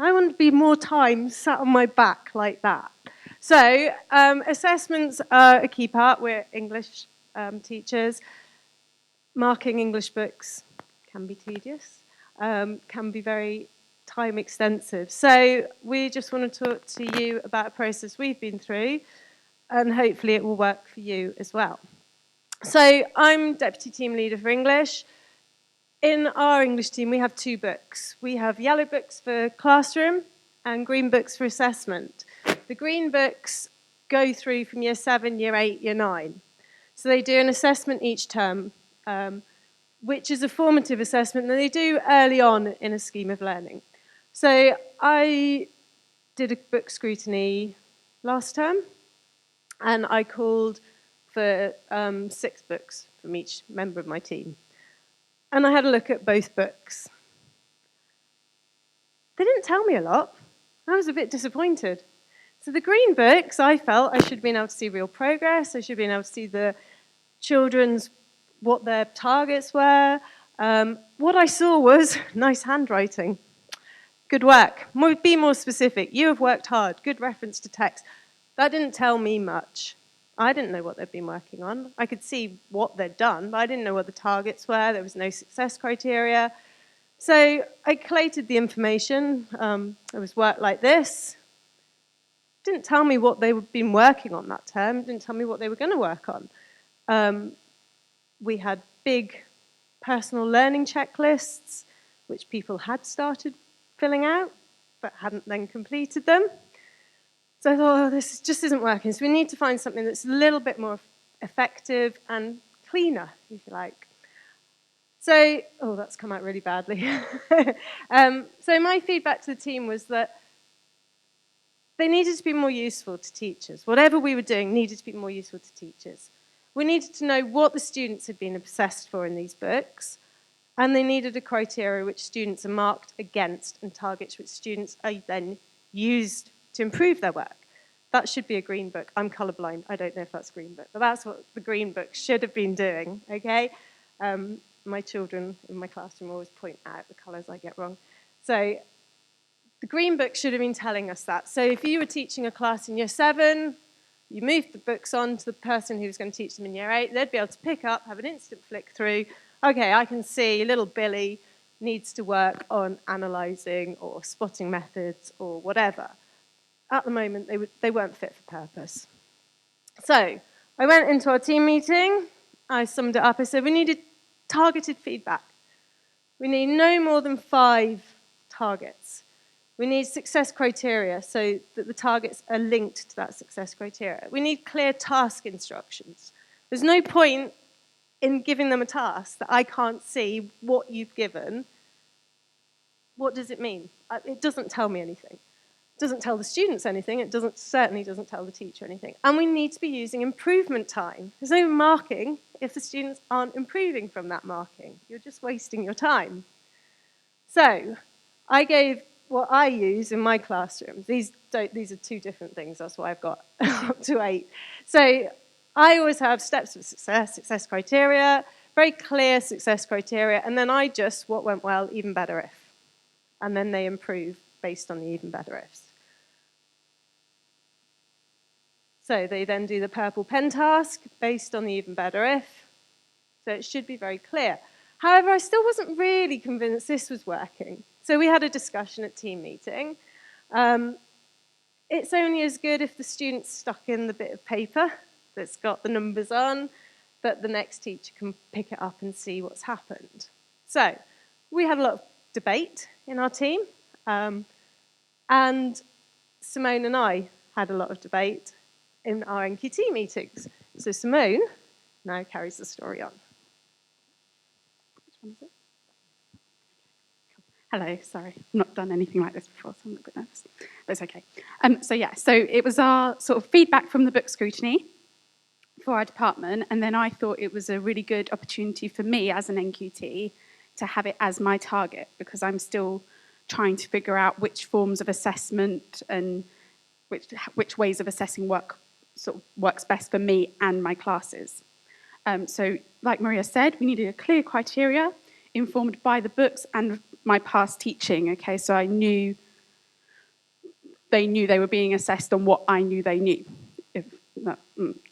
I want to be more time sat on my back like that. So assessments are a key part. We're English teachers. Marking English books can be tedious, can be very time extensive. So we just want to talk to you about a process we've been through, and hopefully it will work for you as well. So I'm Deputy Team Leader for English. In our English team, we have 2 books. We have yellow books for classroom and green books for assessment. The green books go through from year 7, year 8, year 9. So they do an assessment each term, which is a formative assessment that they do early on in a scheme of learning. So I did a book scrutiny last term, and I called for 6 books from each member of my team. And I had a look at both books. They didn't tell me a lot. I was a bit disappointed. So the green books, I felt I should have been able to see real progress. I should have been able to see the children's, what their targets were. What I saw was nice handwriting. Good work. Be more specific. You have worked hard. Good reference to text. That didn't tell me much. I didn't know what they'd been working on. I could see what they'd done, but I didn't know what the targets were. There was no success criteria. So I collated the information. It was work like this. Didn't tell me what they'd been working on that term. Didn't tell me what they were going to work on. We had big personal learning checklists, which people had started filling out, but hadn't then completed them. So I thought, oh, this just isn't working. So we need to find something that's a little bit more effective and cleaner, if you like. So, oh, that's come out really badly. So my feedback to the team was that they needed to be more useful to teachers. Whatever we were doing needed to be more useful to teachers. We needed to know what the students had been obsessed for in these books, and they needed a criteria which students are marked against and targets which students are then used to improve their work. That should be a green book. I'm colourblind. I don't know if that's a green book, but that's what the green book should have been doing, okay? My children in my classroom always point out the colours I get wrong. So the green book should have been telling us that. So if you were teaching a class in year 7, you moved the books on to the person who was going to teach them in year 8, they'd be able to pick up, have an instant flick through. Okay, I can see little Billy needs to work on analysing or spotting methods or whatever. At the moment, they weren't fit for purpose. So I went into our team meeting. I summed it up. I said, we needed targeted feedback. We need no more than 5 targets. We need success criteria so that the targets are linked to that success criteria. We need clear task instructions. There's no point in giving them a task that I can't see what you've given. What does it mean? It doesn't tell me anything. It doesn't tell the students anything. It certainly doesn't tell the teacher anything. And we need to be using improvement time. There's no marking if the students aren't improving from that marking. You're just wasting your time. So I gave what I use in my classroom. These are 2 different things. That's why I've got up to 8. So I always have steps of success, success criteria, very clear success criteria, and then I just, what went well, even better if. And then they improve based on the even better ifs. So they then do the purple pen task based on the even better if. So it should be very clear. However, I still wasn't really convinced this was working. So we had a discussion at team meeting. It's only as good if the students stuck in the bit of paper that's got the numbers on, that the next teacher can pick it up and see what's happened. So we had a lot of debate in our team, and Simone and I had a lot of debate in our NQT meetings. So Simone now carries the story on. Which one is it? Hello, sorry, I've not done anything like this before, so I'm a little bit nervous, but it's okay. So it was our sort of feedback from the book scrutiny for our department, and then I thought it was a really good opportunity for me as an NQT to have it as my target, because I'm still trying to figure out which forms of assessment and which ways of assessing works best for me and my classes. So like Maria said, we needed a clear criteria informed by the books and my past teaching, okay? So I knew they knew they were being assessed on what I knew they knew. I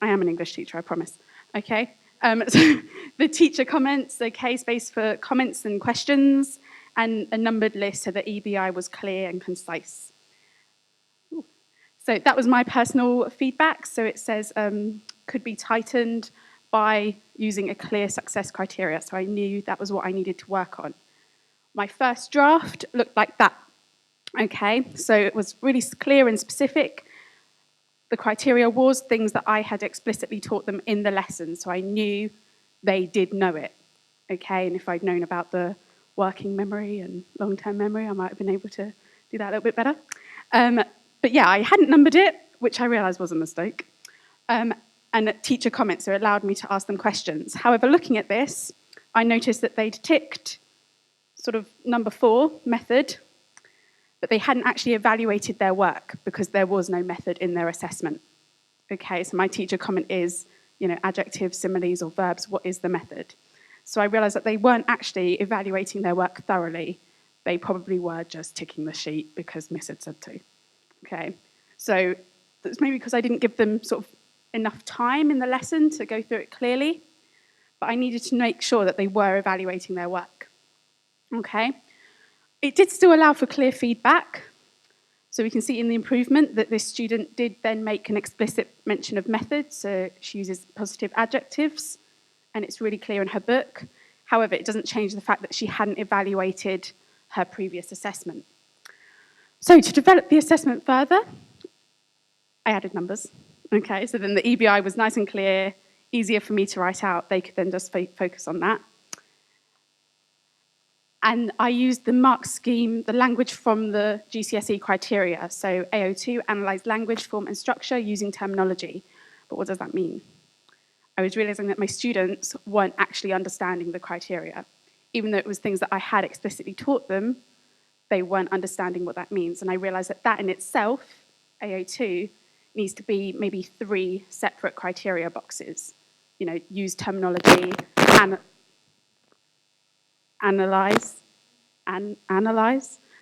am an English teacher, I promise. Okay. So the teacher comments, okay, space for comments and questions, and a numbered list so that EBI was clear and concise. So that was my personal feedback. So it says could be tightened by using a clear success criteria. So I knew that was what I needed to work on. My first draft looked like that. Okay, so it was really clear and specific. The criteria was things that I had explicitly taught them in the lesson, so I knew they did know it. Okay, and if I'd known about the working memory and long-term memory, I might have been able to do that a little bit better. But yeah, I hadn't numbered it, which I realised was a mistake. And teacher comments, so it allowed me to ask them questions. However, looking at this, I noticed that they'd ticked sort of number 4, method, but they hadn't actually evaluated their work because there was no method in their assessment. Okay, so my teacher comment is, adjectives, similes, or verbs, what is the method? So I realised that they weren't actually evaluating their work thoroughly. They probably were just ticking the sheet because Miss had said to. Okay, so that's maybe because I didn't give them sort of enough time in the lesson to go through it clearly, but I needed to make sure that they were evaluating their work. Okay. It did still allow for clear feedback. So we can see in the improvement that this student did then make an explicit mention of method. So she uses positive adjectives, and it's really clear in her book. However, it doesn't change the fact that she hadn't evaluated her previous assessment. So to develop the assessment further, I added numbers. Okay, so then the EBI was nice and clear, easier for me to write out. They could then just focus on that. And I used the mark scheme, the language from the GCSE criteria. So AO2, analyse language, form and structure using terminology. But what does that mean? I was realising that my students weren't actually understanding the criteria. Even though it was things that I had explicitly taught them, they weren't understanding what that means. And I realised that that in itself, AO2, needs to be maybe 3 separate criteria boxes. Use terminology, analyze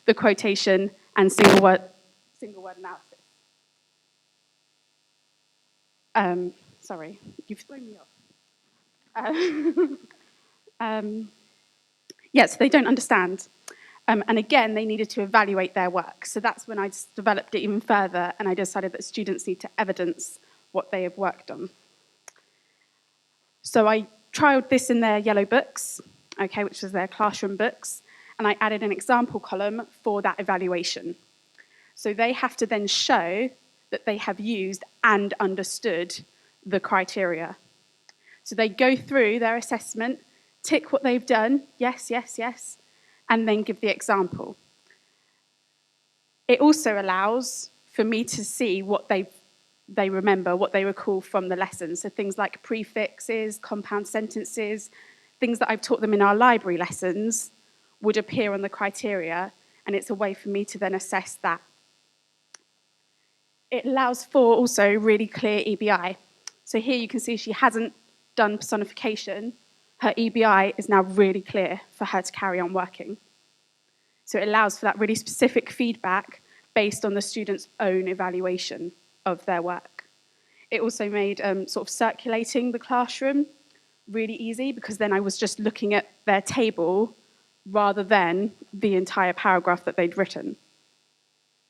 the quotation, and single word analysis. Sorry, you've thrown me off. So they don't understand. And again, they needed to evaluate their work. So that's when I developed it even further, and I decided that students need to evidence what they have worked on. So I trialled this in their yellow books, okay, which was their classroom books, and I added an example column for that evaluation. So they have to then show that they have used and understood the criteria. So they go through their assessment, tick what they've done, yes, yes, yes, and then give the example. It also allows for me to see what they remember, what they recall from the lesson. So things like prefixes, compound sentences, things that I've taught them in our library lessons would appear on the criteria, and it's a way for me to then assess that. It allows for also really clear EBI. So here you can see she hasn't done personification. Her EBI is now really clear for her to carry on working. So it allows for that really specific feedback based on the student's own evaluation of their work. It also made sort of circulating the classroom really easy, because then I was just looking at their table rather than the entire paragraph that they'd written.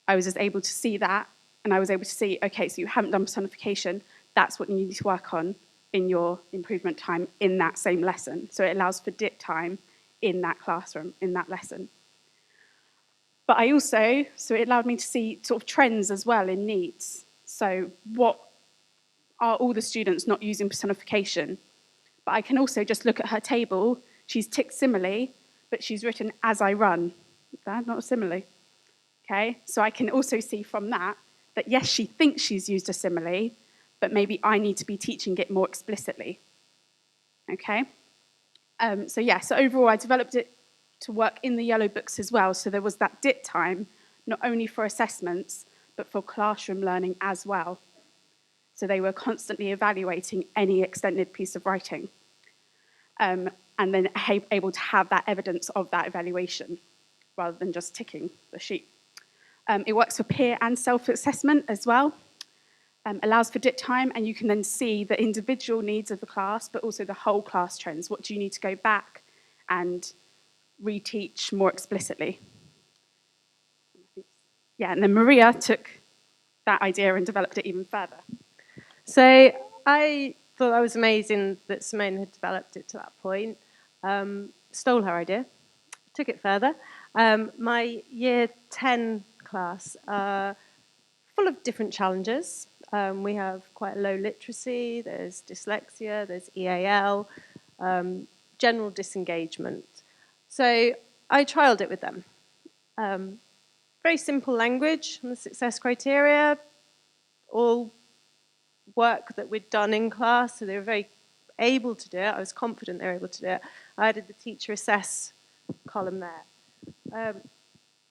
I was just able to see that, and I was able to see, okay, so you haven't done personification, that's what you need to work on in your improvement time in that same lesson. So it allows for DIT time in that classroom, in that lesson. But so it allowed me to see sort of trends as well in needs. So what are all the students not using personification? But I can also just look at her table. She's ticked simile, but she's written as I run. Is that not a simile? Okay, so I can also see from that yes, she thinks she's used a simile, but maybe I need to be teaching it more explicitly. Okay, so overall I developed it to work in the yellow books as well. So there was that DIT time, not only for assessments, but for classroom learning as well. So they were constantly evaluating any extended piece of writing, and then able to have that evidence of that evaluation rather than just ticking the sheet. It works for peer and self-assessment as well. Allows for dip time, and you can then see the individual needs of the class, but also the whole class trends. What do you need to go back and reteach more explicitly? Yeah, and then Maria took that idea and developed it even further. So I thought that was amazing that Simone had developed it to that point. Stole her idea, took it further. My year 10 class are full of different challenges. We have quite low literacy, there's dyslexia, there's EAL, general disengagement. So I trialled it with them. Very simple language and the success criteria, all work that we'd done in class, so they were very able to do it. I was confident they were able to do it. I added the teacher assess column there.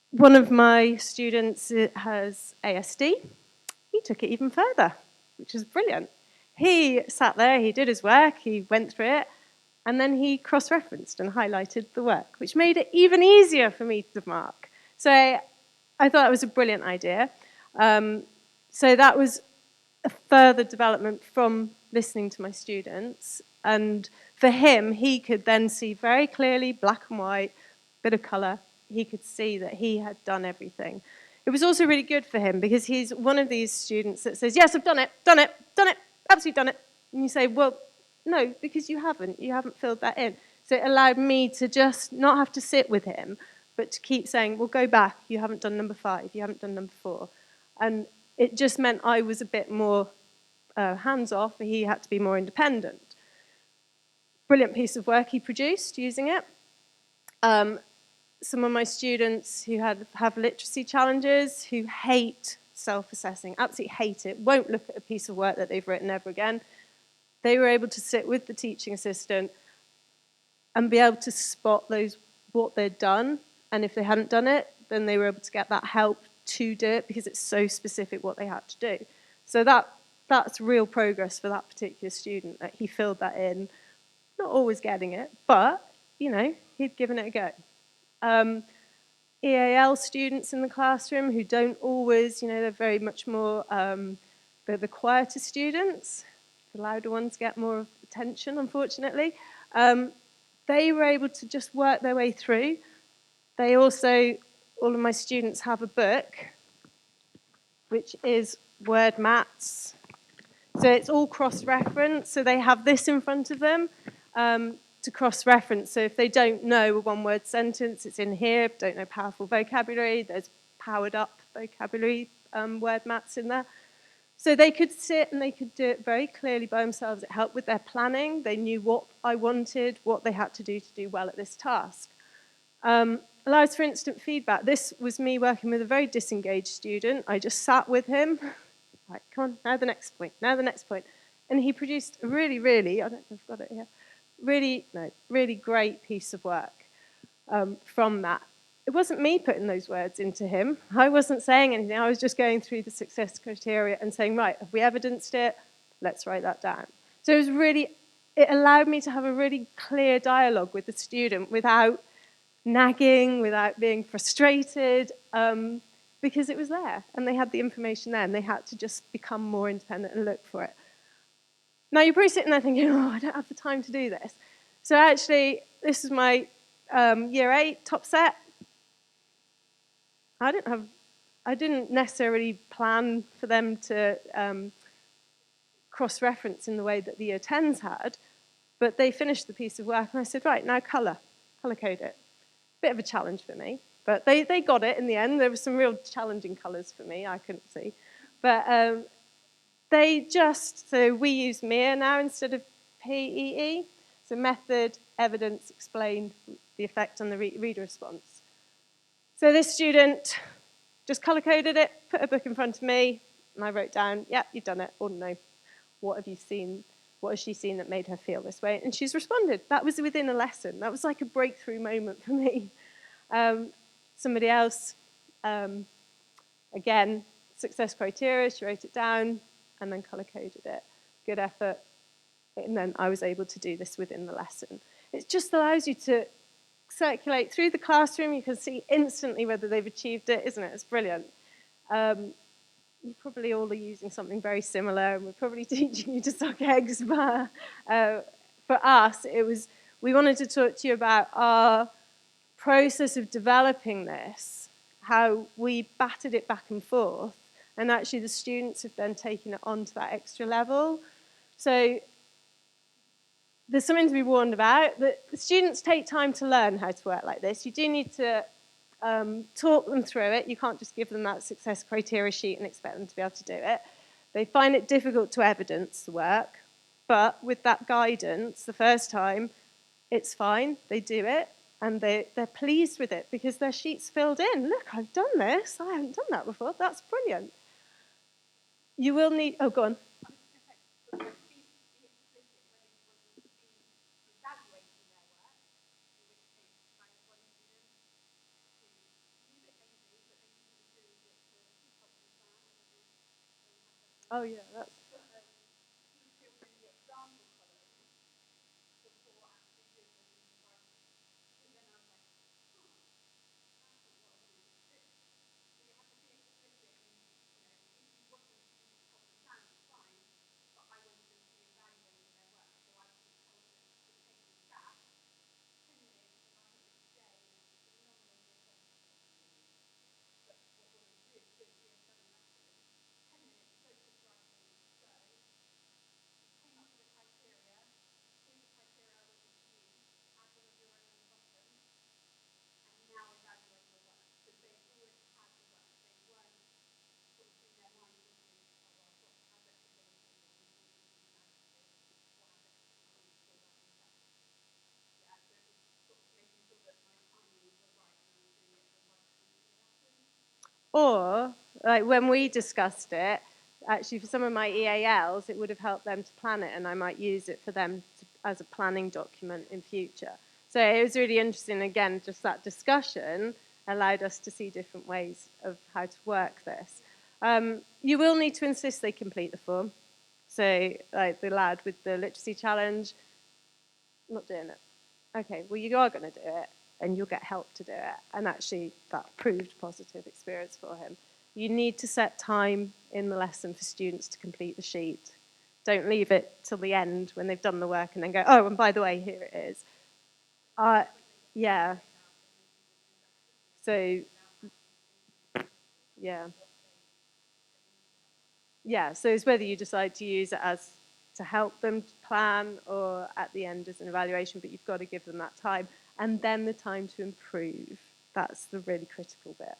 One of my students has ASD. He took it even further, which is brilliant. He sat there, he did his work, he went through it, and then he cross-referenced and highlighted the work, which made it even easier for me to mark. So I thought that was a brilliant idea. So that was a further development from listening to my students. And for him, he could then see very clearly, black and white, bit of colour. He could see that he had done everything. It was also really good for him because he's one of these students that says, yes, I've done it, absolutely done it. And you say, well, no, because you haven't filled that in. So it allowed me to just not have to sit with him, but to keep saying, well, go back, you haven't done number 5, you haven't done number 4. And it just meant I was a bit more hands-off, and he had to be more independent. Brilliant piece of work he produced using it. Some of my students who have literacy challenges, who hate self-assessing, absolutely hate it, won't look at a piece of work that they've written ever again, they were able to sit with the teaching assistant and be able to spot what they'd done, and if they hadn't done it, then they were able to get that help to do it because it's so specific what they had to do. So that's real progress for that particular student, that he filled that in, not always getting it, but, you know, he'd given it a go. EAL students in the classroom who don't always, you know, they're very much more, they're the quieter students. The louder ones get more attention, unfortunately. They were able to just work their way through. They also, all of my students have a book, which is word mats. So it's all cross-referenced, so they have this in front of them to cross-reference. So if they don't know a one-word sentence, it's in here. Don't know powerful vocabulary, there's powered-up vocabulary word mats in there. So they could sit and they could do it very clearly by themselves. It helped with their planning. They knew what I wanted, what they had to do well at this task. Allows for instant feedback. This was me working with a very disengaged student. I just sat with him. Right, come on, now the next point, now the next point. And he produced a really, I don't know if I've got it here, really great piece of work from that. It wasn't me putting those words into him. I wasn't saying anything. I was just going through the success criteria and saying, right, have we evidenced it? Let's write that down. So it allowed me to have a really clear dialogue with the student without nagging, without being frustrated, because it was there and they had the information there and they had to just become more independent and look for it. Now you're probably sitting there thinking, oh, I don't have the time to do this. So actually, this is my year 8 top set. I didn't necessarily plan for them to cross-reference in the way that the year 10s had, but they finished the piece of work and I said, right, now color code it. Bit of a challenge for me, but they got it in the end. There were some real challenging colors for me, I couldn't see. But so we use MEA now instead of PEE. So method, evidence, explained, the effect on the reader response. So this student just color-coded it, put a book in front of me, and I wrote down, yeah, you've done it, or no. What have you seen? What has she seen that made her feel this way? And she's responded. That was within a lesson. That was like a breakthrough moment for me. Somebody else, again, success criteria, she wrote it down, and then color-coded it. Good effort. And then I was able to do this within the lesson. It just allows you to circulate through the classroom. You can see instantly whether they've achieved it, isn't it? It's brilliant. You probably all are using something very similar, and we're probably teaching you to suck eggs, but for us, we wanted to talk to you about our process of developing this, how we battered it back and forth, and actually the students have then taken it on to that extra level. So there's something to be warned about, that the students take time to learn how to work like this. You do need to talk them through it. You can't just give them that success criteria sheet and expect them to be able to do it. They find it difficult to evidence the work, but with that guidance, the first time, it's fine. They do it, and they're pleased with it because their sheet's filled in. Look, I've done this. I haven't done that before. That's brilliant. You will need... Oh, go on. Oh, yeah, that's... Or, like when we discussed it, actually for some of my EALs, it would have helped them to plan it, and I might use it for them as a planning document in future. So it was really interesting, again, just that discussion allowed us to see different ways of how to work this. You will need to insist they complete the form. So, like the lad with the literacy challenge, not doing it. Okay, well, you are going to do it, and you'll get help to do it. And actually, that proved positive experience for him. You need to set time in the lesson for students to complete the sheet. Don't leave it till the end when they've done the work and then go, oh, and by the way, here it is. Yeah. So, yeah. Yeah, so it's whether you decide to use it as to help them plan or at the end as an evaluation, but you've got to give them that time. And then the time to improve. That's the really critical bit.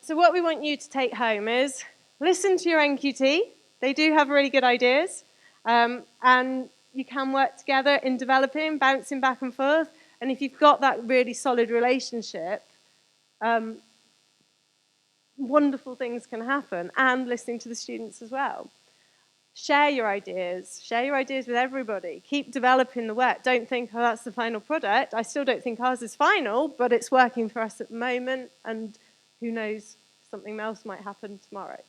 So what we want you to take home is listen to your NQT. They do have really good ideas. And you can work together in developing, bouncing back and forth. And if you've got that really solid relationship, wonderful things can happen, and listening to the students as well. Share your ideas with everybody. Keep developing the work. Don't think, oh, that's the final product. I still don't think ours is final, but it's working for us at the moment, and who knows, something else might happen tomorrow.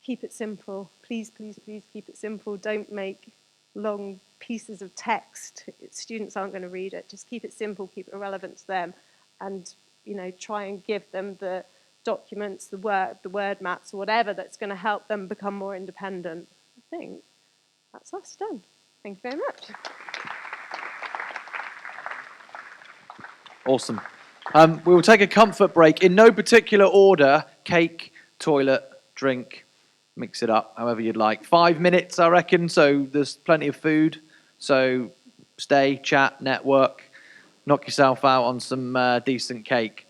Keep it simple. Please, please, please keep it simple. Don't make long pieces of text. Students aren't going to read it. Just keep it simple, keep it relevant to them, and try and give them the documents, the word maps, or whatever that's going to help them become more independent. I think that's us done. Thank you very much. Awesome. We will take a comfort break in no particular order. Cake, toilet, drink, mix it up however you'd like. 5 minutes, I reckon, so there's plenty of food. So stay, chat, network, knock yourself out on some decent cake.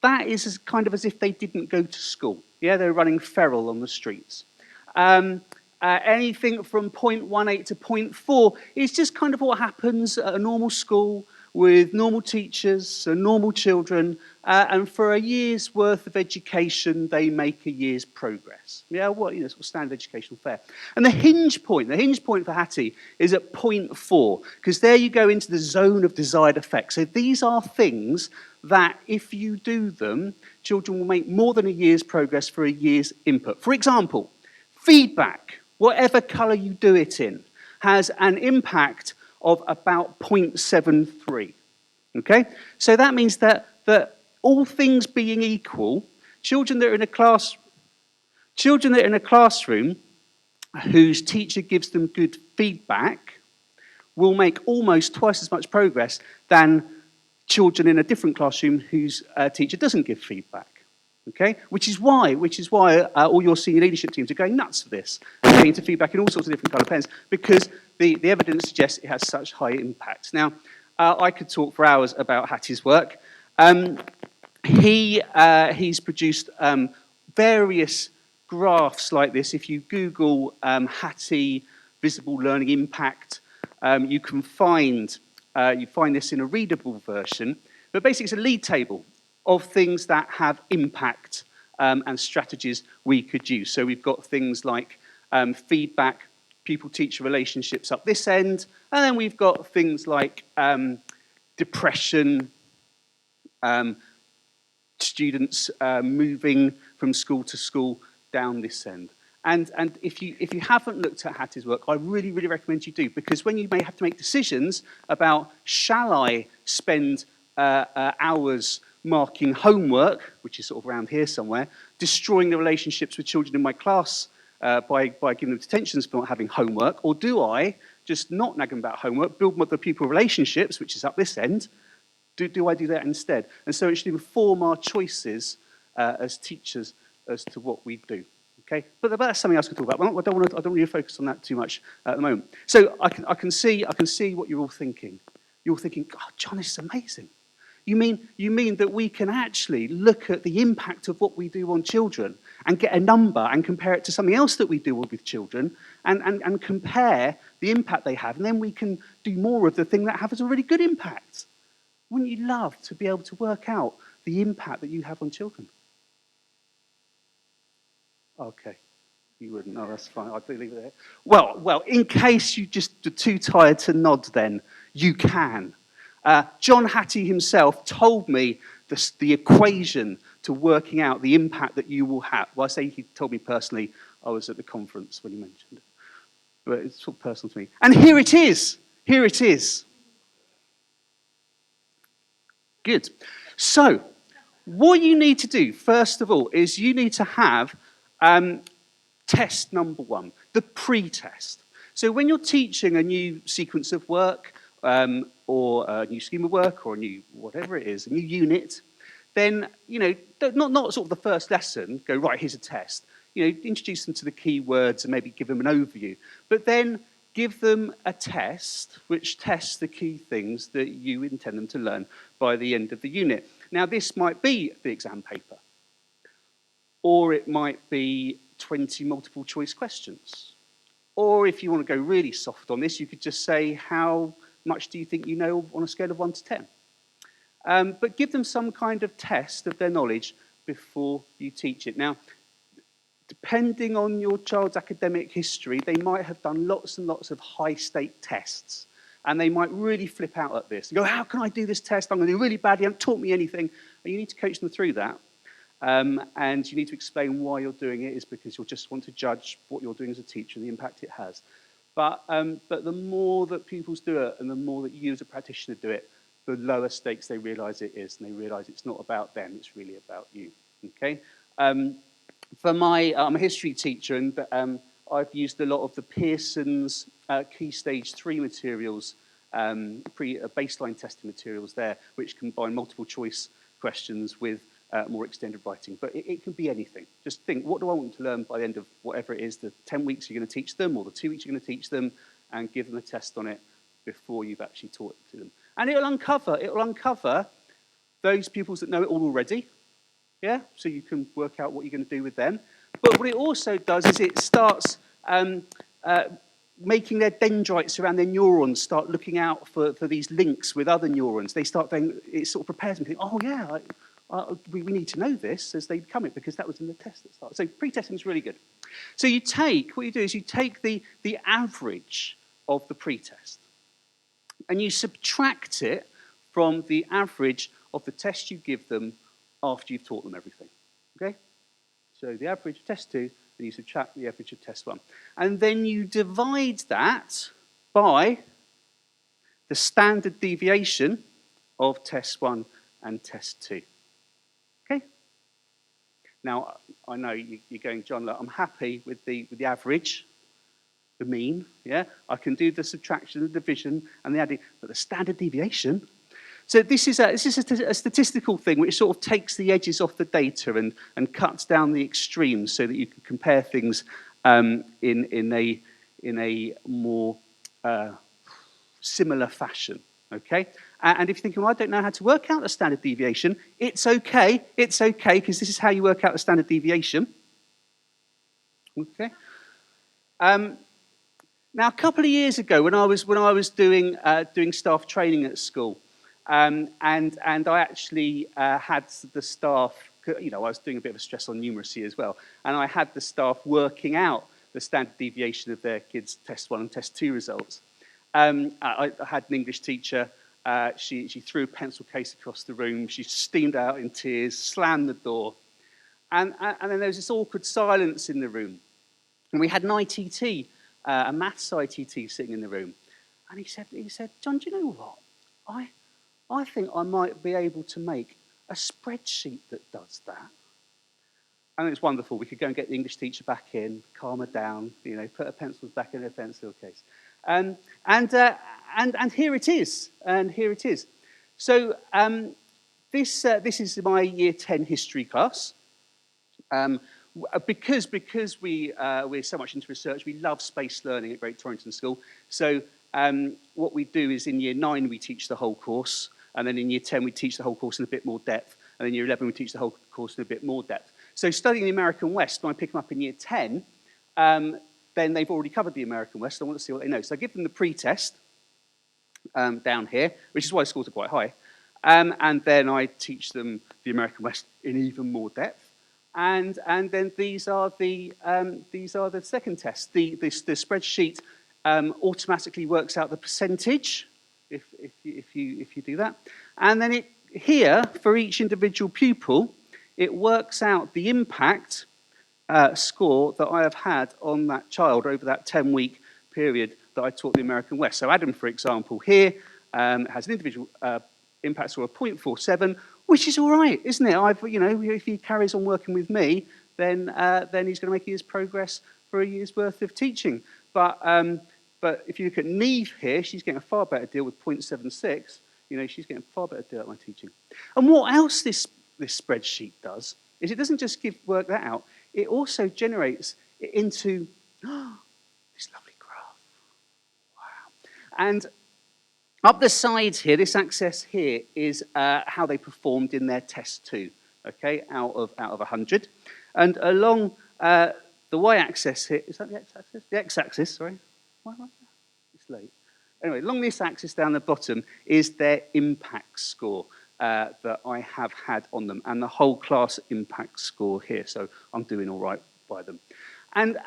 that is kind of as if they didn't go to school. Yeah, they're running feral on the streets. Anything from 0.18 to 0.4 is just kind of what happens at a normal school with normal teachers and normal children, and for a year's worth of education, they make a year's progress. Yeah, what, sort of standard educational fare. And the hinge point for Hattie is at 0.4, because there you go into the zone of desired effect. So these are things that, if you do them, children will make more than a year's progress for a year's input. For example, feedback, whatever colour you do it in, has an impact of about 0.73. Okay? So that means that all things being equal, children that are in a classroom whose teacher gives them good feedback will make almost twice as much progress than children in a different classroom whose teacher doesn't give feedback. Okay? Which is why all your senior leadership teams are going nuts for this, and getting to feedback in all sorts of different colour pens, because the evidence suggests it has such high impacts. Now, I could talk for hours about Hattie's work. He's produced various graphs like this. If you Google Hattie visible learning impact, you can find this in a readable version. But basically, it's a league table of things that have impact and strategies we could use. So we've got things like feedback, pupil-teacher relationships up this end, and then we've got things like depression, students moving from school to school down this end. And if you haven't looked at Hattie's work, I really, really recommend you do, because when you may have to make decisions about, shall I spend hours marking homework, which is sort of around here somewhere, destroying the relationships with children in my class by giving them detentions for not having homework, or do I just not nag them about homework, build the pupil relationships, which is up this end? Do I do that instead? And so it should inform our choices as teachers as to what we do. Okay, but that's something else to talk about. I don't want to focus on that too much at the moment. So I can see what you're all thinking. You're thinking, God, John, this is amazing. You mean that we can actually look at the impact of what we do on children and get a number and compare it to something else that we do with children and compare the impact they have, and then we can do more of the thing that has a really good impact. Wouldn't you love to be able to work out the impact that you have on children? Okay, you wouldn't. No, that's fine. I'll leave it there. Well, in case you just are too tired to nod, then you can. John Hattie himself told me the equation to working out the impact that you will have. Well, I say he told me personally. I was at the conference when he mentioned it, but it's sort of personal to me. And here it is. Here it is. Good. So, what you need to do, first of all, is you need to have test number one, the pre-test. So when you're teaching a new sequence of work, or a new scheme of work, or a new whatever it is, a new unit, then, not sort of the first lesson, go, right, here's a test. Introduce them to the key words and maybe give them an overview. But then give them a test which tests the key things that you intend them to learn by the end of the unit. Now, this might be the exam paper, or it might be 20 multiple choice questions. Or if you want to go really soft on this, you could just say, how much do you think you know on a scale of 1 to 10? But give them some kind of test of their knowledge before you teach it. Now, depending on your child's academic history, they might have done lots and lots of high-stake tests. And they might really flip out at this and go, how can I do this test? I'm going to do really badly. You haven't taught me anything. And you need to coach them through that. And you need to explain why you're doing it is because you'll just want to judge what you're doing as a teacher and the impact it has. But the more that pupils do it and the more that you as a practitioner do it, the lower stakes they realise it is, and they realise it's not about them, it's really about you. Okay? For I'm a history teacher, and I've used a lot of the Pearson's Key Stage 3 materials, baseline testing materials there, which combine multiple choice questions with more extended writing. But it can be anything. Just think, what do I want to learn by the end of whatever it is, the 10 weeks you're going to teach them, or the 2 weeks you're going to teach them, and give them a test on it before you've actually taught it to them. And it'll uncover those pupils that know it all already, Yeah, so you can work out what you're going to do with them. But what it also does is it starts making their dendrites around their neurons start looking out for these links with other neurons. They start doing, it sort of prepares them to think, oh yeah, we need to know this as they become it, because that was in the test that started. So pre-testing is really good. So what you do is you take the average of the pre-test and you subtract it from the average of the test you give them after you've taught them everything. Okay? So the average of test 2, and you subtract the average of test 1. And then you divide that by the standard deviation of test 1 and test 2. Okay? Now, I know you're going, John, look, I'm happy with the average, the mean, yeah? I can do the subtraction, the division, and the adding, but the standard deviation. So this is a statistical thing which sort of takes the edges off the data and cuts down the extremes so that you can compare things in a more similar fashion. Okay? And if you're thinking, well, I don't know how to work out the standard deviation, it's okay, because this is how you work out the standard deviation. Okay? Now, a couple of years ago, when I was doing staff training at school, and I actually had the staff, you know, I was doing a bit of a stress on numeracy as well, and I had the staff working out the standard deviation of their kids' test 1 and test 2 results. I had an English teacher. She threw a pencil case across the room. She steamed out in tears, slammed the door, and then there was this awkward silence in the room. And we had an ITT, a maths ITT, sitting in the room, and he said, John, do you know what? I think I might be able to make a spreadsheet that does that. And it's wonderful. We could go and get the English teacher back in, calm her down, you know, put her pencils back in her pencil case. And here it is. And here it is. So this is my Year 10 history class. Because we're so much into research, we love space learning at Great Torrington School. So what we do is in Year 9 we teach the whole course, and then in Year 10 we teach the whole course in a bit more depth, and in Year 11 we teach the whole course in a bit more depth. So studying the American West, when I pick them up in Year 10, then they've already covered the American West. I want to see what they know. So I give them the pre-test down here, which is why the scores are quite high. And then I teach them the American West in even more depth. And then these are the second test. The spreadsheet automatically works out the percentage if you do that, and then here for each individual pupil it works out the impact score that I have had on that child over that 10-week period that I taught the American West. So Adam, for example, here has an individual impact score of 0.47. Which is all right, isn't it? You know, if he carries on working with me, then he's going to make his progress for a year's worth of teaching. But if you look at Neve here, she's getting a far better deal with 0.76. You know, she's getting a far better deal at my teaching. And what else this spreadsheet does is it doesn't just work that out. It also generates it into this lovely graph. Wow! And up the sides here, this axis here is how they performed in their test 2, okay, out of 100. And along the y-axis here, is that the x-axis? The x-axis, sorry. Why? It's late. Anyway, along this axis down the bottom is their impact score that I have had on them, and the whole class impact score here. So I'm doing all right by them. And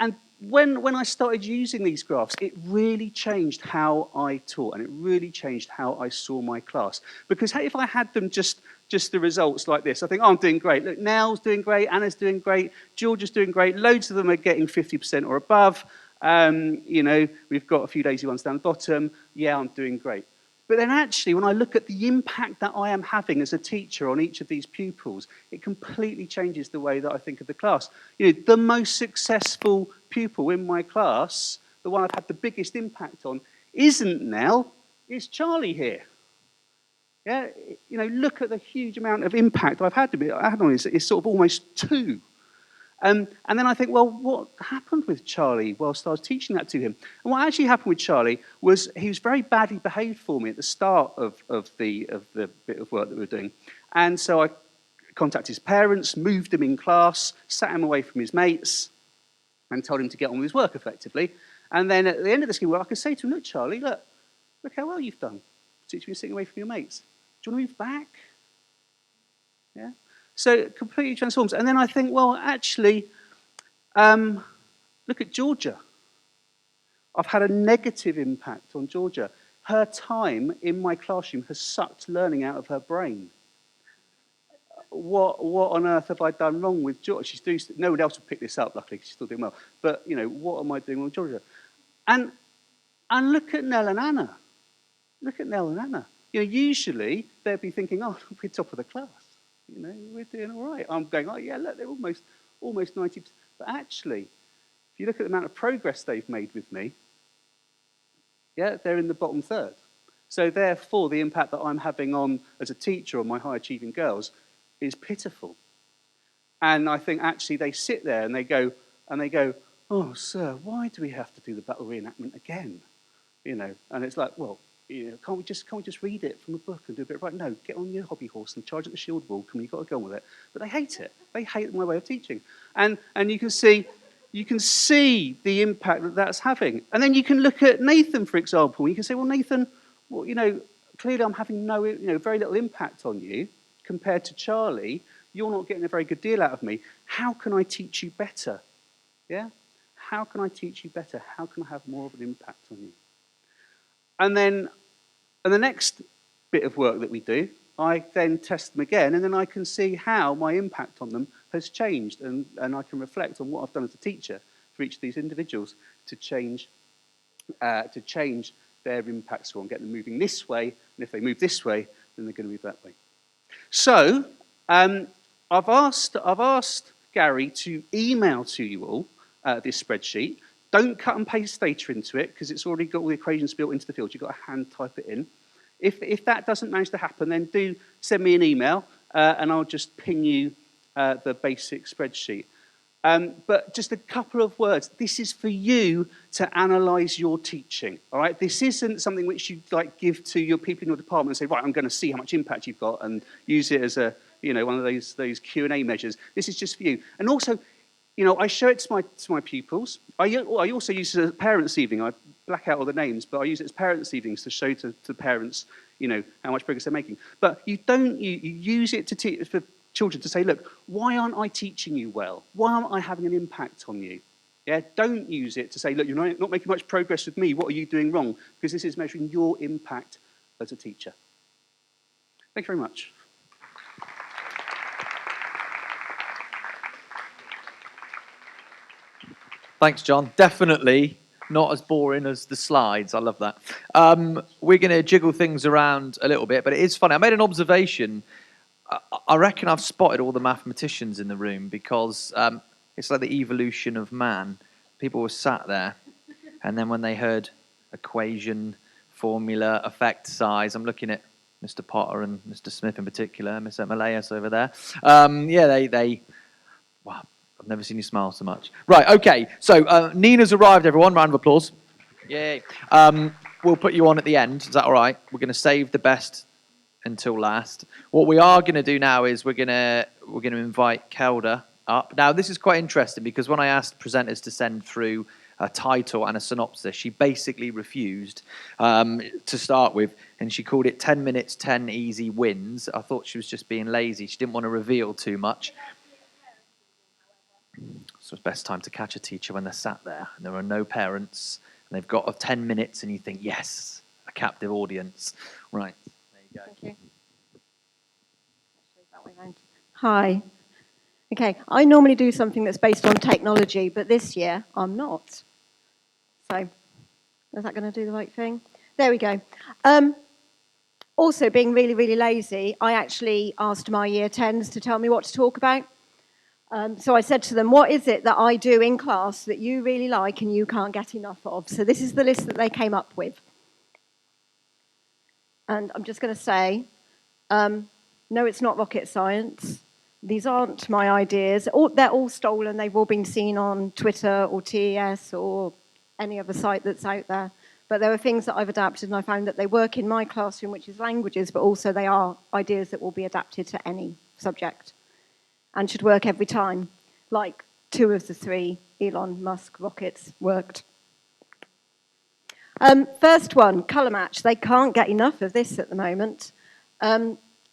when I started using these graphs, it really changed how I taught, and it really changed how I saw my class. Because if I had them just the results like this, I think, oh, I'm doing great. Look, Nell's doing great, Anna's doing great, Georgia's doing great, loads of them are getting 50% or above. You know, we've got a few lazy ones down the bottom. Yeah, I'm doing great. But then actually, when I look at the impact that I am having as a teacher on each of these pupils, it completely changes the way that I think of the class. You know, the most successful pupil in my class, the one I've had the biggest impact on, isn't Nell, it's Charlie here. Yeah, you know, look at the huge amount of impact I've had on it. It's sort of almost 2. And then I think, well, what happened with Charlie whilst I was teaching that to him? And what actually happened with Charlie was he was very badly behaved for me at the start of the bit of work that we were doing. And so contacted his parents, moved him in class, sat him away from his mates, and told him to get on with his work effectively. And then at the end of the scheme, I could say to him, look, Charlie, look how well you've done. Teaching you sitting away from your mates. Do you want to move back? Yeah. So it completely transforms. And then I think, well, actually, look at Georgia. I've had a negative impact on Georgia. Her time in my classroom has sucked learning out of her brain. What on earth have I done wrong with Georgia? No one else will pick this up, luckily, she's still doing well. But, what am I doing wrong with Georgia? And look at Nell and Anna. Look at Nell and Anna. Usually they'd be thinking, oh, we're top of the class. We're doing all right. I'm going, oh, yeah, look, they're almost 90%. But actually, if you look at the amount of progress they've made with me, yeah, they're in the bottom third. So therefore, the impact that I'm having on, as a teacher, on my high-achieving girls is pitiful. And I think actually they sit there and they go, oh, sir, why do we have to do the battle reenactment again? And it's like, well, can't we just read it from a book and do a bit right? No, get on your hobby horse and charge at the shield wall. You've got to go on with it. But they hate it. They hate my way of teaching. And you can see the impact that that's having. And then you can look at Nathan, for example. You can say, well, Nathan, clearly I'm having very little impact on you compared to Charlie. You're not getting a very good deal out of me. How can I teach you better? Yeah? How can I teach you better? How can I have more of an impact on you? And then the next bit of work that we do, I then test them again, and then I can see how my impact on them has changed, and I can reflect on what I've done as a teacher for each of these individuals to change their impact score and get them moving this way, and if they move this way, then they're going to move that way. So I've asked Gary to email to you all this spreadsheet. Don't cut and paste data into it because it's already got all the equations built into the field. You've got to hand type it in. If that doesn't manage to happen, then do send me an email and I'll just ping you the basic spreadsheet. But just a couple of words. This is for you to analyse your teaching. All right. This isn't something which you give to your people in your department and say, right, I'm going to see how much impact you've got and use it as a one of those Q&A measures. This is just for you. And also, I show it to my pupils. I also use it as parents' evening. I black out all the names, but I use it as parents' evenings to show to parents, how much progress they're making. But you use it for children to say, look, why aren't I teaching you well? Why aren't I having an impact on you? Yeah, don't use it to say, look, you're not making much progress with me. What are you doing wrong? Because this is measuring your impact as a teacher. Thank you very much. Thanks, John. Definitely not as boring as the slides. I love that. We're going to jiggle things around a little bit, but it is funny. I made an observation. I reckon I've spotted all the mathematicians in the room because it's like the evolution of man. People were sat there, and then when they heard equation, formula, effect size, I'm looking at Mr. Potter and Mr. Smith in particular, Miss Emalayas over there. Wow. I've never seen you smile so much. Right, okay. So Nina's arrived, everyone. Round of applause. Yay. We'll put you on at the end. Is that all right? We're going to save the best until last. What we are going to do now is we're going to invite Kelda up. Now, this is quite interesting because when I asked presenters to send through a title and a synopsis, she basically refused to start with, and she called it 10 minutes, 10 easy wins. I thought she was just being lazy. She didn't want to reveal too much. So it's best time to catch a teacher when they're sat there and there are no parents and they've got 10 minutes and you think, yes, a captive audience. Right, there you go. Thank you. Hi. Okay, I normally do something that's based on technology, but this year I'm not. So, is that going to do the right thing? There we go. Also, being really, really lazy, I actually asked my year 10s to tell me what to talk about. So I said to them, what is it that I do in class that you really like and you can't get enough of? So this is the list that they came up with. And I'm just going to say, no, it's not rocket science. These aren't my ideas. They're all stolen. They've all been seen on Twitter or TES or any other site that's out there. But there are things that I've adapted, and I found that they work in my classroom, which is languages, but also they are ideas that will be adapted to any subject. and should work every time, like 2 of the 3 Elon Musk rockets worked. First one, colour match. They can't get enough of this at the moment.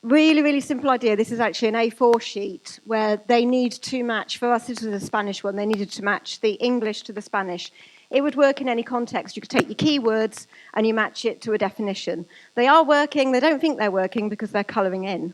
Really, really simple idea. This is actually an A4 sheet where they need to match, for us this was a Spanish one, they needed to match the English to the Spanish. It would work in any context. You could take your keywords and you match it to a definition. They are working, they don't think they're working because they're colouring in.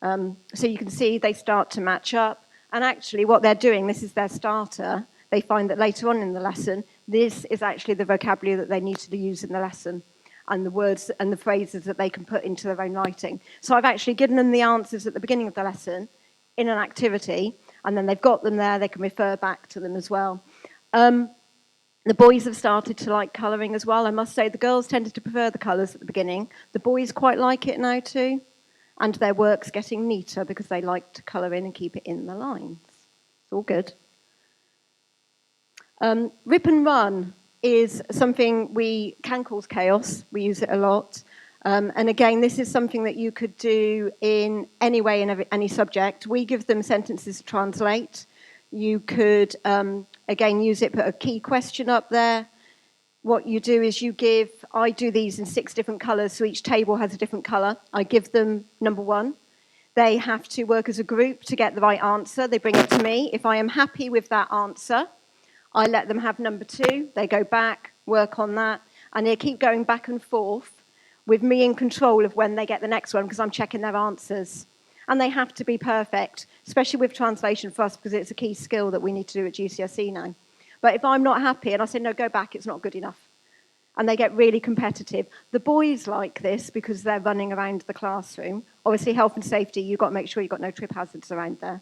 So you can see they start to match up. And actually what they're doing, this is their starter, they find that later on in the lesson, this is actually the vocabulary that they need to use in the lesson and the words and the phrases that they can put into their own writing. So I've actually given them the answers at the beginning of the lesson in an activity, and then they've got them there, they can refer back to them as well. The boys have started to like colouring as well. I must say the girls tended to prefer the colours at the beginning. The boys quite like it now too. And their work's getting neater because they like to colour in and keep it in the lines. It's all good. Rip and run is something we can cause chaos. We use it a lot. And again, this is something that you could do in any way in any subject. We give them sentences to translate. You could, again, use it, put a key question up there. What you do is I do these in 6 different colours, so each table has a different colour. I give them number 1. They have to work as a group to get the right answer. They bring it to me. If I am happy with that answer, I let them have number 2. They go back, work on that, and they keep going back and forth with me in control of when they get the next one because I'm checking their answers. And they have to be perfect, especially with translation for us because it's a key skill that we need to do at GCSE now. But if I'm not happy and I say, no, go back, it's not good enough. And they get really competitive. The boys like this because they're running around the classroom. Obviously, health and safety, you've got to make sure you've got no trip hazards around there.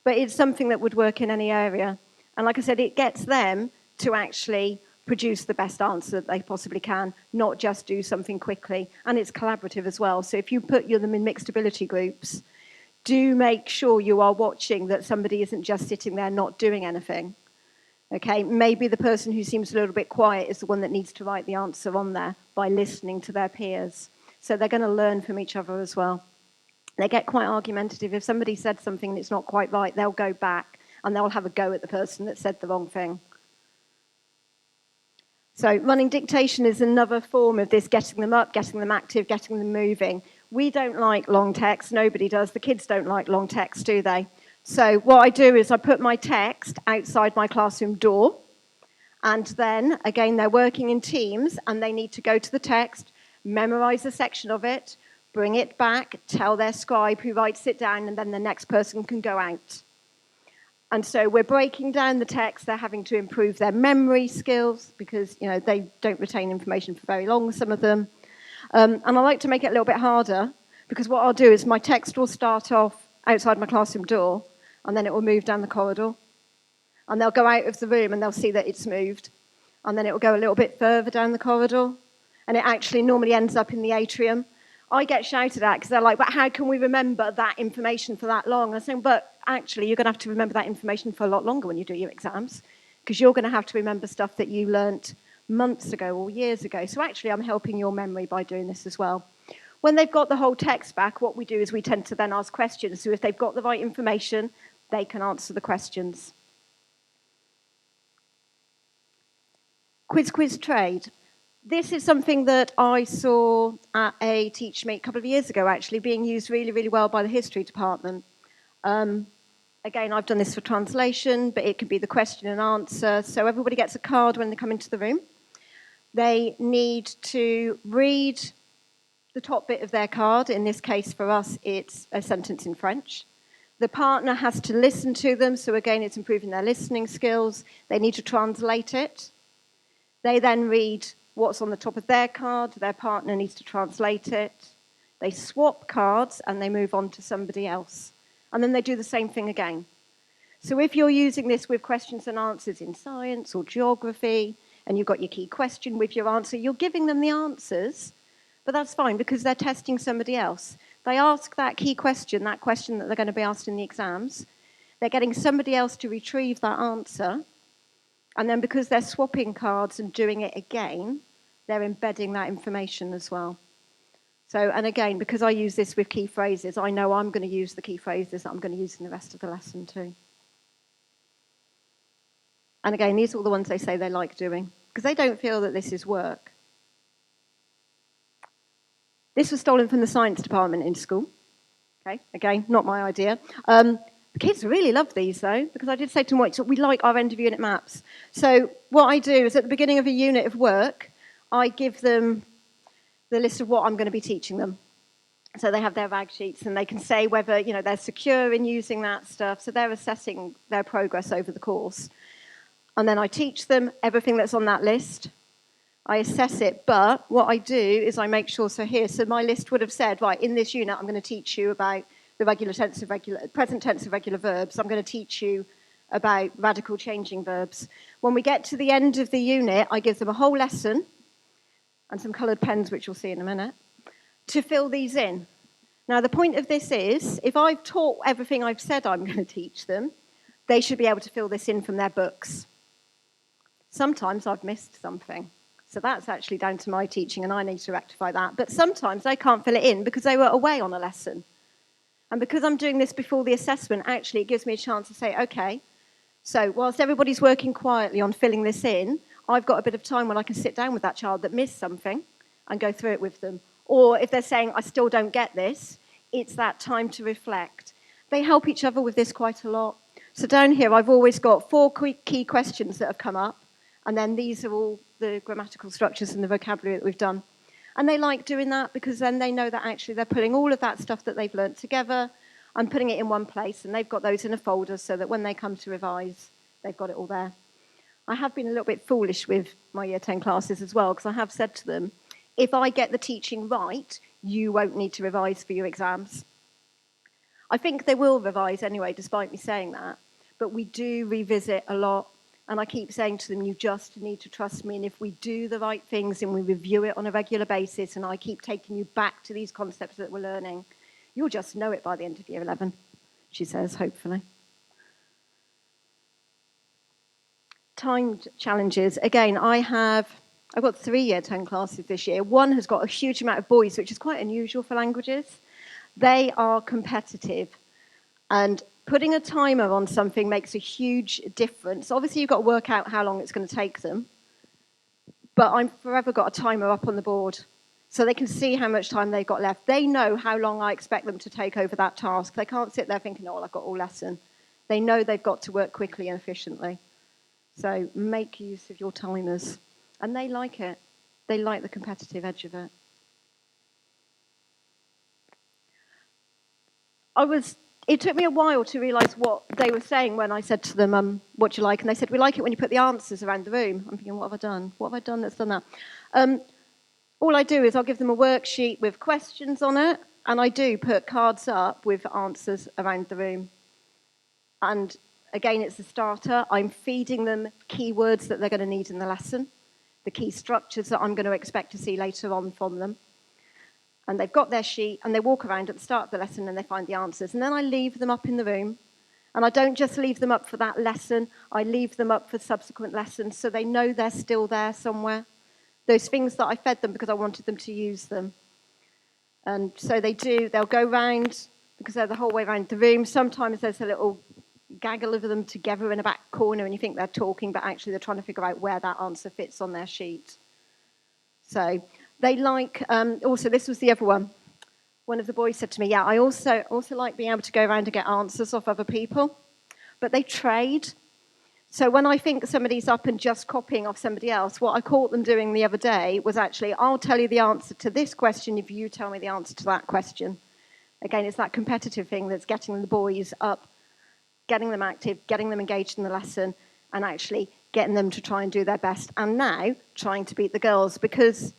But it's something that would work in any area. And like I said, it gets them to actually produce the best answer that they possibly can, not just do something quickly. And it's collaborative as well. So if you put them in mixed ability groups, do make sure you are watching that somebody isn't just sitting there not doing anything. Okay, maybe the person who seems a little bit quiet is the one that needs to write the answer on there by listening to their peers. So they're going to learn from each other as well. They get quite argumentative. If somebody said something and it's not quite right, they'll go back and they'll have a go at the person that said the wrong thing. So running dictation is another form of this, getting them up, getting them active, getting them moving. We don't like long text. Nobody does. The kids don't like long text, do they? So what I do is I put my text outside my classroom door, and then, again, they're working in teams, and they need to go to the text, memorize a section of it, bring it back, tell their scribe who writes it down, and then the next person can go out. And so we're breaking down the text. They're having to improve their memory skills because, they don't retain information for very long, some of them. And I like to make it a little bit harder because what I'll do is my text will start off outside my classroom door, and then it will move down the corridor. And they'll go out of the room and they'll see that it's moved. And then it will go a little bit further down the corridor. And it actually normally ends up in the atrium. I get shouted at because they're like, but how can we remember that information for that long? And I'm saying, but actually you're going to have to remember that information for a lot longer when you do your exams because you're going to have to remember stuff that you learnt months ago or years ago. So actually I'm helping your memory by doing this as well. When they've got the whole text back, what we do is we tend to then ask questions. So if they've got the right information, they can answer the questions. Quiz trade. This is something that I saw at a TeachMeet a couple of years ago, actually, being used really, really well by the history department. Again, I've done this for translation, but it can be the question and answer. So everybody gets a card when they come into the room. They need to read the top bit of their card. In this case, for us, it's a sentence in French. The partner has to listen to them. So again, it's improving their listening skills. They need to translate it. They then read what's on the top of their card. Their partner needs to translate it. They swap cards and they move on to somebody else. And then they do the same thing again. So if you're using this with questions and answers in science or geography, and you've got your key question with your answer, you're giving them the answers, but that's fine because they're testing somebody else. They ask that key question, that question that they're going to be asked in the exams. They're getting somebody else to retrieve that answer. And then because they're swapping cards and doing it again, they're embedding that information as well. So, and again, because I use this with key phrases, I know I'm going to use the key phrases that I'm going to use in the rest of the lesson too. And again, these are all the ones they say they like doing, because they don't feel that this is work. This was stolen from the science department in school. Okay, again, not my idea. The kids really love these, though, because I did say to them, we like our end of unit maps. So what I do is at the beginning of a unit of work, I give them the list of what I'm going to be teaching them. So they have their rag sheets, and they can say whether they're secure in using that stuff. So they're assessing their progress over the course. And then I teach them everything that's on that list. I assess it, but what I do is I make sure, so my list would have said, right, in this unit, I'm going to teach you about the present tense of regular verbs. I'm going to teach you about radical changing verbs. When we get to the end of the unit, I give them a whole lesson and some coloured pens, which you'll see in a minute, to fill these in. Now, the point of this is, if I've taught everything I've said I'm going to teach them, they should be able to fill this in from their books. Sometimes I've missed something. So that's actually down to my teaching, and I need to rectify that. But sometimes they can't fill it in because they were away on a lesson. And because I'm doing this before the assessment, actually it gives me a chance to say, okay, so whilst everybody's working quietly on filling this in, I've got a bit of time when I can sit down with that child that missed something and go through it with them. Or if they're saying, I still don't get this, it's that time to reflect. They help each other with this quite a lot. So down here, I've always got 4 key questions that have come up. And then these are all the grammatical structures and the vocabulary that we've done. And they like doing that because then they know that actually they're putting all of that stuff that they've learnt together and putting it in one place. And they've got those in a folder so that when they come to revise, they've got it all there. I have been a little bit foolish with my Year 10 classes as well, because I have said to them, if I get the teaching right, you won't need to revise for your exams. I think they will revise anyway, despite me saying that. But we do revisit a lot. And I keep saying to them, you just need to trust me. And if we do the right things and we review it on a regular basis, and I keep taking you back to these concepts that we're learning, you'll just know it by the end of Year 11, she says, hopefully. Timed challenges. Again, I've got 3 Year 10 classes this year. One has got a huge amount of boys, which is quite unusual for languages. They are competitive. And putting a timer on something makes a huge difference. Obviously, you've got to work out how long it's going to take them. But I've forever got a timer up on the board so they can see how much time they've got left. They know how long I expect them to take over that task. They can't sit there thinking, oh, I've got all lesson. They know they've got to work quickly and efficiently. So make use of your timers. And they like it. They like the competitive edge of it. It took me a while to realise what they were saying when I said to them, what do you like? And they said, we like it when you put the answers around the room. I'm thinking, what have I done? What have I done that's done that? All I do is I'll give them a worksheet with questions on it, and I do put cards up with answers around the room. And again, it's a starter. I'm feeding them keywords that they're going to need in the lesson, the key structures that I'm going to expect to see later on from them. And they've got their sheet, and they walk around at the start of the lesson, and they find the answers. And then I leave them up in the room. And I don't just leave them up for that lesson. I leave them up for subsequent lessons, so they know they're still there somewhere. Those things that I fed them because I wanted them to use them. And so they do. They'll go round, because they're the whole way around the room. Sometimes there's a little gaggle of them together in a back corner, and you think they're talking, but actually they're trying to figure out where that answer fits on their sheet. So they like, also this was the other one. One of the boys said to me, yeah, I also like being able to go around and get answers off other people, but they trade. So when I think somebody's up and just copying off somebody else, what I caught them doing the other day was actually, I'll tell you the answer to this question if you tell me the answer to that question. Again, it's that competitive thing that's getting the boys up, getting them active, getting them engaged in the lesson, and actually getting them to try and do their best. And now trying to beat the girls, because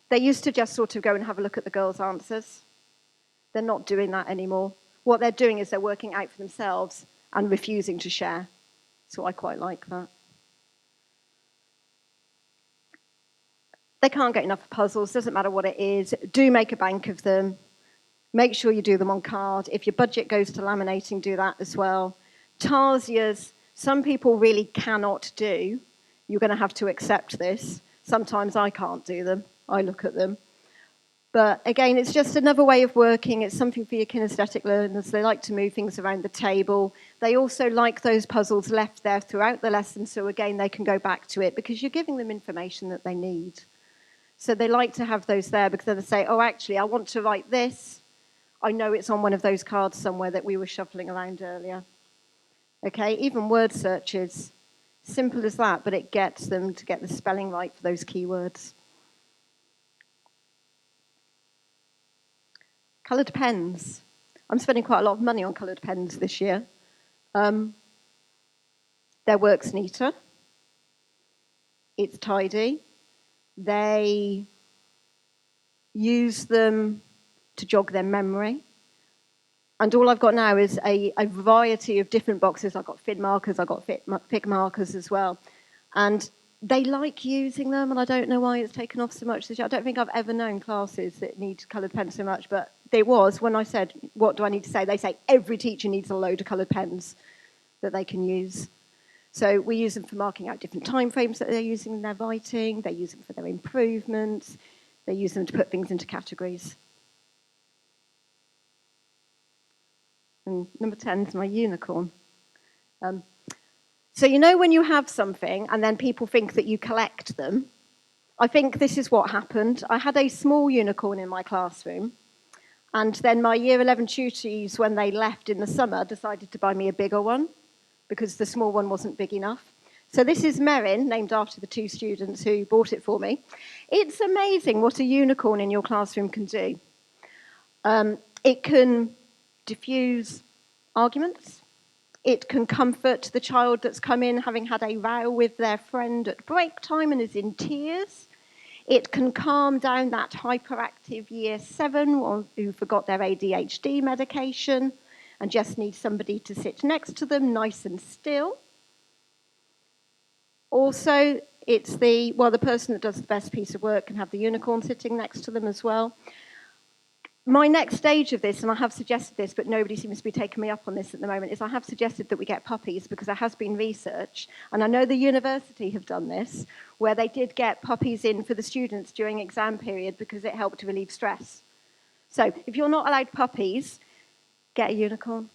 they used to just sort of go and have a look at the girls' answers. They're not doing that anymore. What they're doing is they're working out for themselves and refusing to share. So I quite like that. They can't get enough puzzles, doesn't matter what it is. Do make a bank of them. Make sure you do them on card. If your budget goes to laminating, do that as well. Tarsiers, some people really cannot do. You're going to have to accept this. Sometimes I can't do them. I look at them. But again, it's just another way of working. It's something for your kinesthetic learners. They like to move things around the table. They also like those puzzles left there throughout the lesson, so again, they can go back to it because you're giving them information that they need. So they like to have those there because then they say, oh, actually, I want to write this. I know it's on one of those cards somewhere that we were shuffling around earlier. Okay, even word searches, simple as that, but it gets them to get the spelling right for those keywords. Coloured pens. I'm spending quite a lot of money on coloured pens this year. Their work's neater. It's tidy. They use them to jog their memory. And all I've got now is a variety of different boxes. I've got fin markers, I've got pick markers as well. And they like using them, and I don't know why it's taken off so much this year. I don't think I've ever known classes that need coloured pens so much, but there was, when I said, what do I need to say? They say every teacher needs a load of coloured pens that they can use. So we use them for marking out different time frames that they're using in their writing. They use them for their improvements. They use them to put things into categories. And number 10 is my unicorn. So you know when you have something and then people think that you collect them? I think this is what happened. I had a small unicorn in my classroom, and then my year 11 tutees, when they left in the summer, decided to buy me a bigger one because the small one wasn't big enough. So this is Merrin, named after the two students who bought it for me. It's amazing what a unicorn in your classroom can do. It can diffuse arguments. It can comfort the child that's come in having had a row with their friend at break time and is in tears. It can calm down that hyperactive year 7 who forgot their ADHD medication and just need somebody to sit next to them, nice and still. Also, it's the person that does the best piece of work can have the unicorn sitting next to them as well. My next stage of this, and I have suggested this, but nobody seems to be taking me up on this at the moment, is I have suggested that we get puppies because there has been research, and I know the university have done this, where they did get puppies in for the students during exam period because it helped to relieve stress. So if you're not allowed puppies, get a unicorn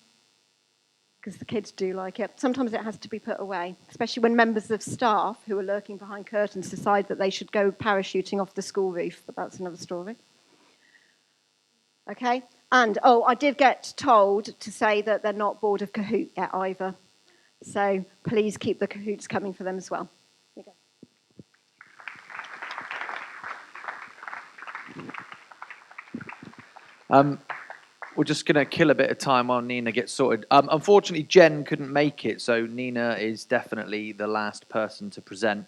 because the kids do like it. Sometimes it has to be put away, especially when members of staff who are lurking behind curtains decide that they should go parachuting off the school roof, but that's another story. Okay, and I did get told to say that they're not bored of Kahoot yet either. So please keep the Kahoots coming for them as well. Here you go. We're just going to kill a bit of time while Nina gets sorted. Unfortunately, Jen couldn't make it, so Nina is definitely the last person to present.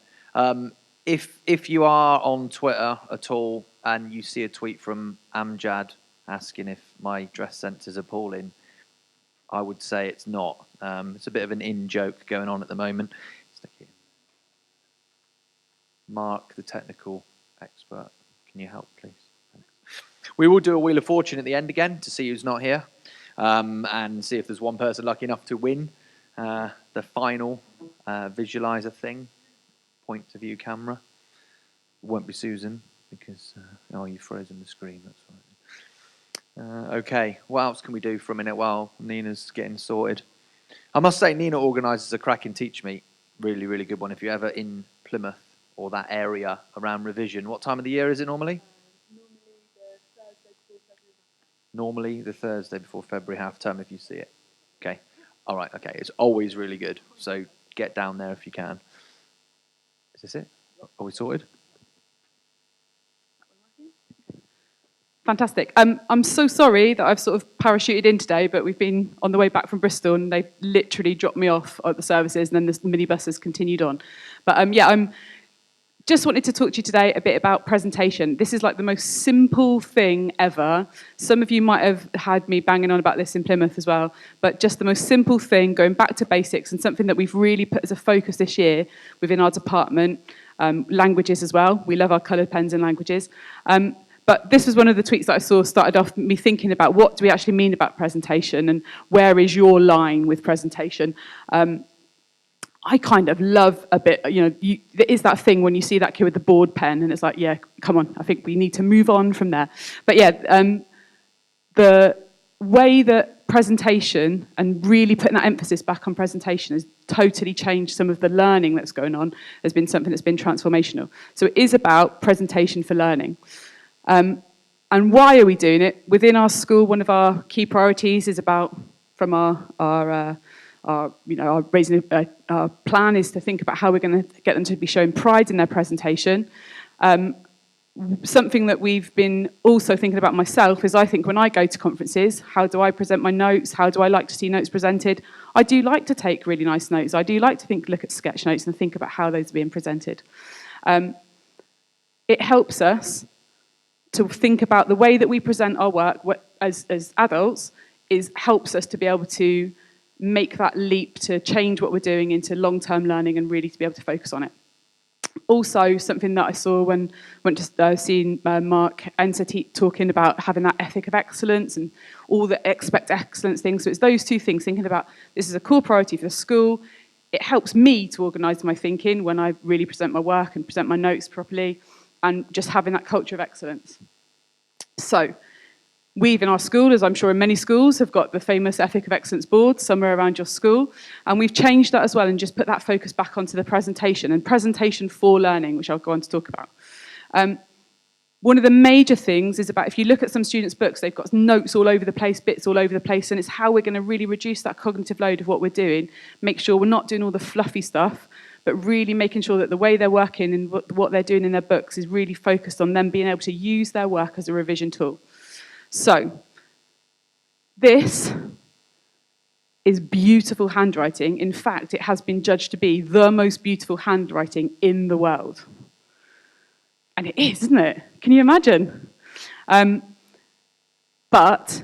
If you are on Twitter at all and you see a tweet from Amjad asking if my dress sense is appalling, I would say it's not. It's a bit of an in-joke going on at the moment. Stick it in. Mark, the technical expert, can you help, please? Thanks. We will do a Wheel of Fortune at the end again to see who's not here and see if there's one person lucky enough to win the final visualizer thing, point of view camera. It won't be Susan because, you've frozen the screen, that's right. Okay, what else can we do for a minute while Nina's getting sorted? I must say, Nina organises a cracking TeachMeet. Really, really good one. If you're ever in Plymouth or that area around revision, what time of the year is it normally? Normally the Thursday before February half term, if you see it. Okay, all right, okay. It's always really good, so get down there if you can. Is this it? Are we sorted? Fantastic. I'm so sorry that I've sort of parachuted in today, but we've been on the way back from Bristol and they've literally dropped me off at the services and then the minibus has continued on. But I'm just wanted to talk to you today a bit about presentation. This is like the most simple thing ever. Some of you might have had me banging on about this in Plymouth as well, but just the most simple thing, going back to basics, and something that we've really put as a focus this year within our department. Languages as well. We love our coloured pens and languages. But this was one of the tweets that I saw started off me thinking about what do we actually mean about presentation and where is your line with presentation. I kind of love a bit, there is that thing when you see that kid with the board pen and it's like, yeah, come on, I think we need to move on from there. But yeah, the way that presentation and really putting that emphasis back on presentation has totally changed some of the learning that's going on, has been something that's been transformational. So it is about presentation for learning. And why are we doing it? Within our school, one of our key priorities is about, from our plan is to think about how we're going to get them to be showing pride in their presentation. Something that we've been also thinking about myself is I think when I go to conferences, how do I present my notes? How do I like to see notes presented? I do like to take really nice notes. I do like to look at sketch notes and think about how those are being presented. It helps us to think about the way that we present our work as adults helps us to be able to make that leap to change what we're doing into long-term learning and really to be able to focus on it. Also, something that I saw when went to seeing Mark enter talking about having that ethic of excellence and all the expect excellence things. So it's those two things, thinking about this is a core priority for the school. It helps me to organise my thinking when I really present my work and present my notes properly, and just having that culture of excellence. So we've in our school, as I'm sure in many schools, have got the famous Ethic of Excellence board somewhere around your school. And we've changed that as well and just put that focus back onto the presentation and presentation for learning, which I'll go on to talk about. One of the major things is about, if you look at some students' books, they've got notes all over the place, bits all over the place, and it's how we're going to really reduce that cognitive load of what we're doing, make sure we're not doing all the fluffy stuff, but really making sure that the way they're working and what they're doing in their books is really focused on them being able to use their work as a revision tool. So, this is beautiful handwriting. In fact, it has been judged to be the most beautiful handwriting in the world. And it is, isn't it? Can you imagine? But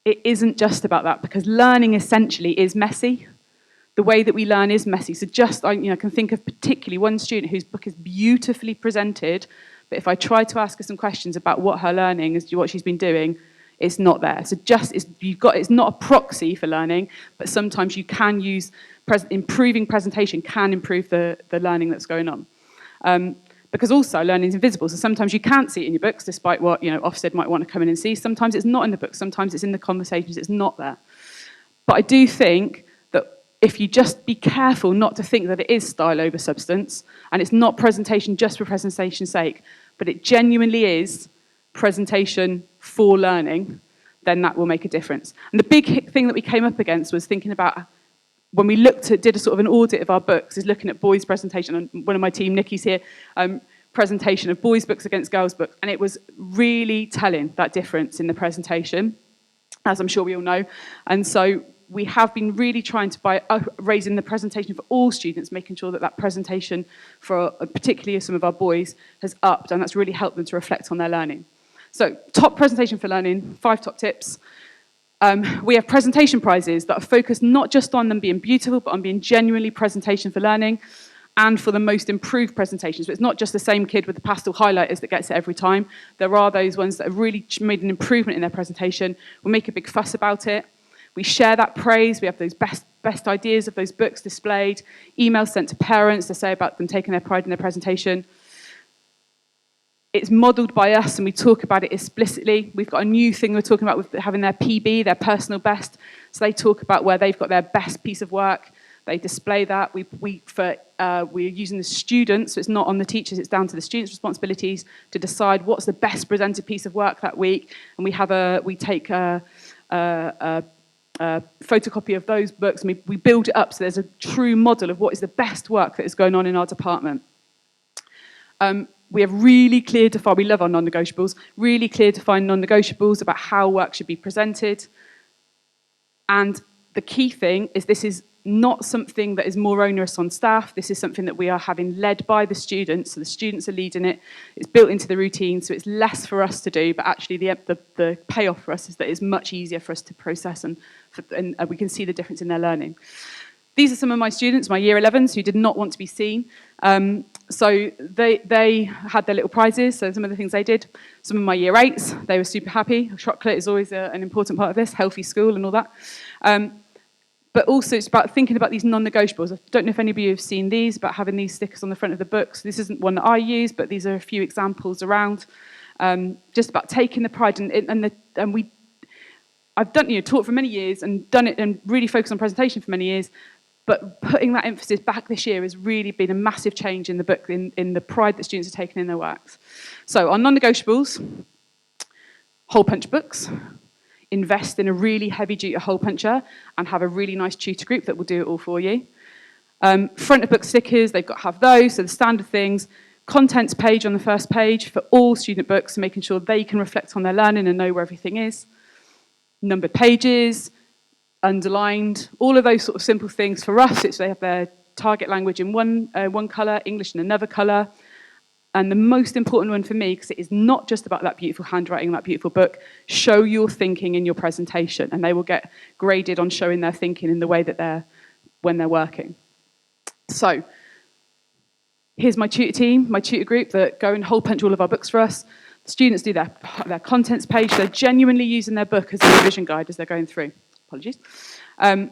it isn't just about that, because learning essentially is messy. The way that we learn is messy. So I can think of particularly one student whose book is beautifully presented, but if I try to ask her some questions about what her learning is, what she's been doing, it's not there. So it's not a proxy for learning, but sometimes you can use improving presentation can improve the learning that's going on. Because also learning is invisible, so sometimes you can't see it in your books, despite what Ofsted might want to come in and see. Sometimes it's not in the books, sometimes it's in the conversations, it's not there. But I do think that if you just be careful not to think that it is style over substance, and it's not presentation just for presentation's sake, but it genuinely is presentation for learning, then that will make a difference. And the big thing that we came up against was thinking about, when we did a sort of an audit of our books, is looking at boys' presentation, and one of my team, Nikki's here, presentation of boys' books against girls' books, and it was really telling, that difference in the presentation, as I'm sure we all know. And so we have been really trying to, raising the presentation for all students, making sure that that presentation for particularly some of our boys has upped, and that's really helped them to reflect on their learning. So, top presentation for learning, 5 top tips. We have presentation prizes that are focused not just on them being beautiful, but on being genuinely presentation for learning and for the most improved presentations. So it's not just the same kid with the pastel highlighters that gets it every time. There are those ones that have really made an improvement in their presentation. We make a big fuss about it. We share that praise. We have those best ideas of those books displayed, emails sent to parents to say about them taking their pride in their presentation. It's modelled by us, and we talk about it explicitly. We've got a new thing we're talking about with having their PB, their personal best. So they talk about where they've got their best piece of work. They display that. We're using the students, so it's not on the teachers, it's down to the students' responsibilities to decide what's the best presented piece of work that week. And we take a photocopy of those books, and we build it up so there's a true model of what is the best work that is going on in our department. We have really clear defined, we love our non-negotiables, really clear defined non-negotiables about how work should be presented. And the key thing is this is not something that is more onerous on staff. This is something that we are having led by the students, so the students are leading it. It's built into the routine, so it's less for us to do, but actually the payoff for us is that it's much easier for us to process, and we can see the difference in their learning. These are some of my students, my year 11s, who did not want to be seen. So they had their little prizes, so some of the things they did. Some of my year 8s, they were super happy. Chocolate is always an important part of this, healthy school and all that. But also it's about thinking about these non-negotiables. I don't know if any of you have seen these, about having these stickers on the front of the books. This isn't one that I use, but these are a few examples around. Just about taking the pride I've done, taught for many years and done it and really focused on presentation for many years, but putting that emphasis back this year has really been a massive change in the book, in the pride that students are taking in their works. So our non-negotiables, hole punch books, invest in a really heavy-duty hole puncher and have a really nice tutor group that will do it all for you. Front of book stickers, they've got to have those, so the standard things. Contents page on the first page for all student books, making sure they can reflect on their learning and know where everything is. Numbered pages, underlined, all of those sort of simple things. For us, it's they have their target language in one colour, English in another colour. And the most important one for me, because it is not just about that beautiful handwriting, that beautiful book, show your thinking in your presentation. And they will get graded on showing their thinking in the way that when they're working. So, here's my tutor team, my tutor group that go and hole punch all of our books for us. The students do their contents page. They're genuinely using their book as a revision guide as they're going through. Apologies. A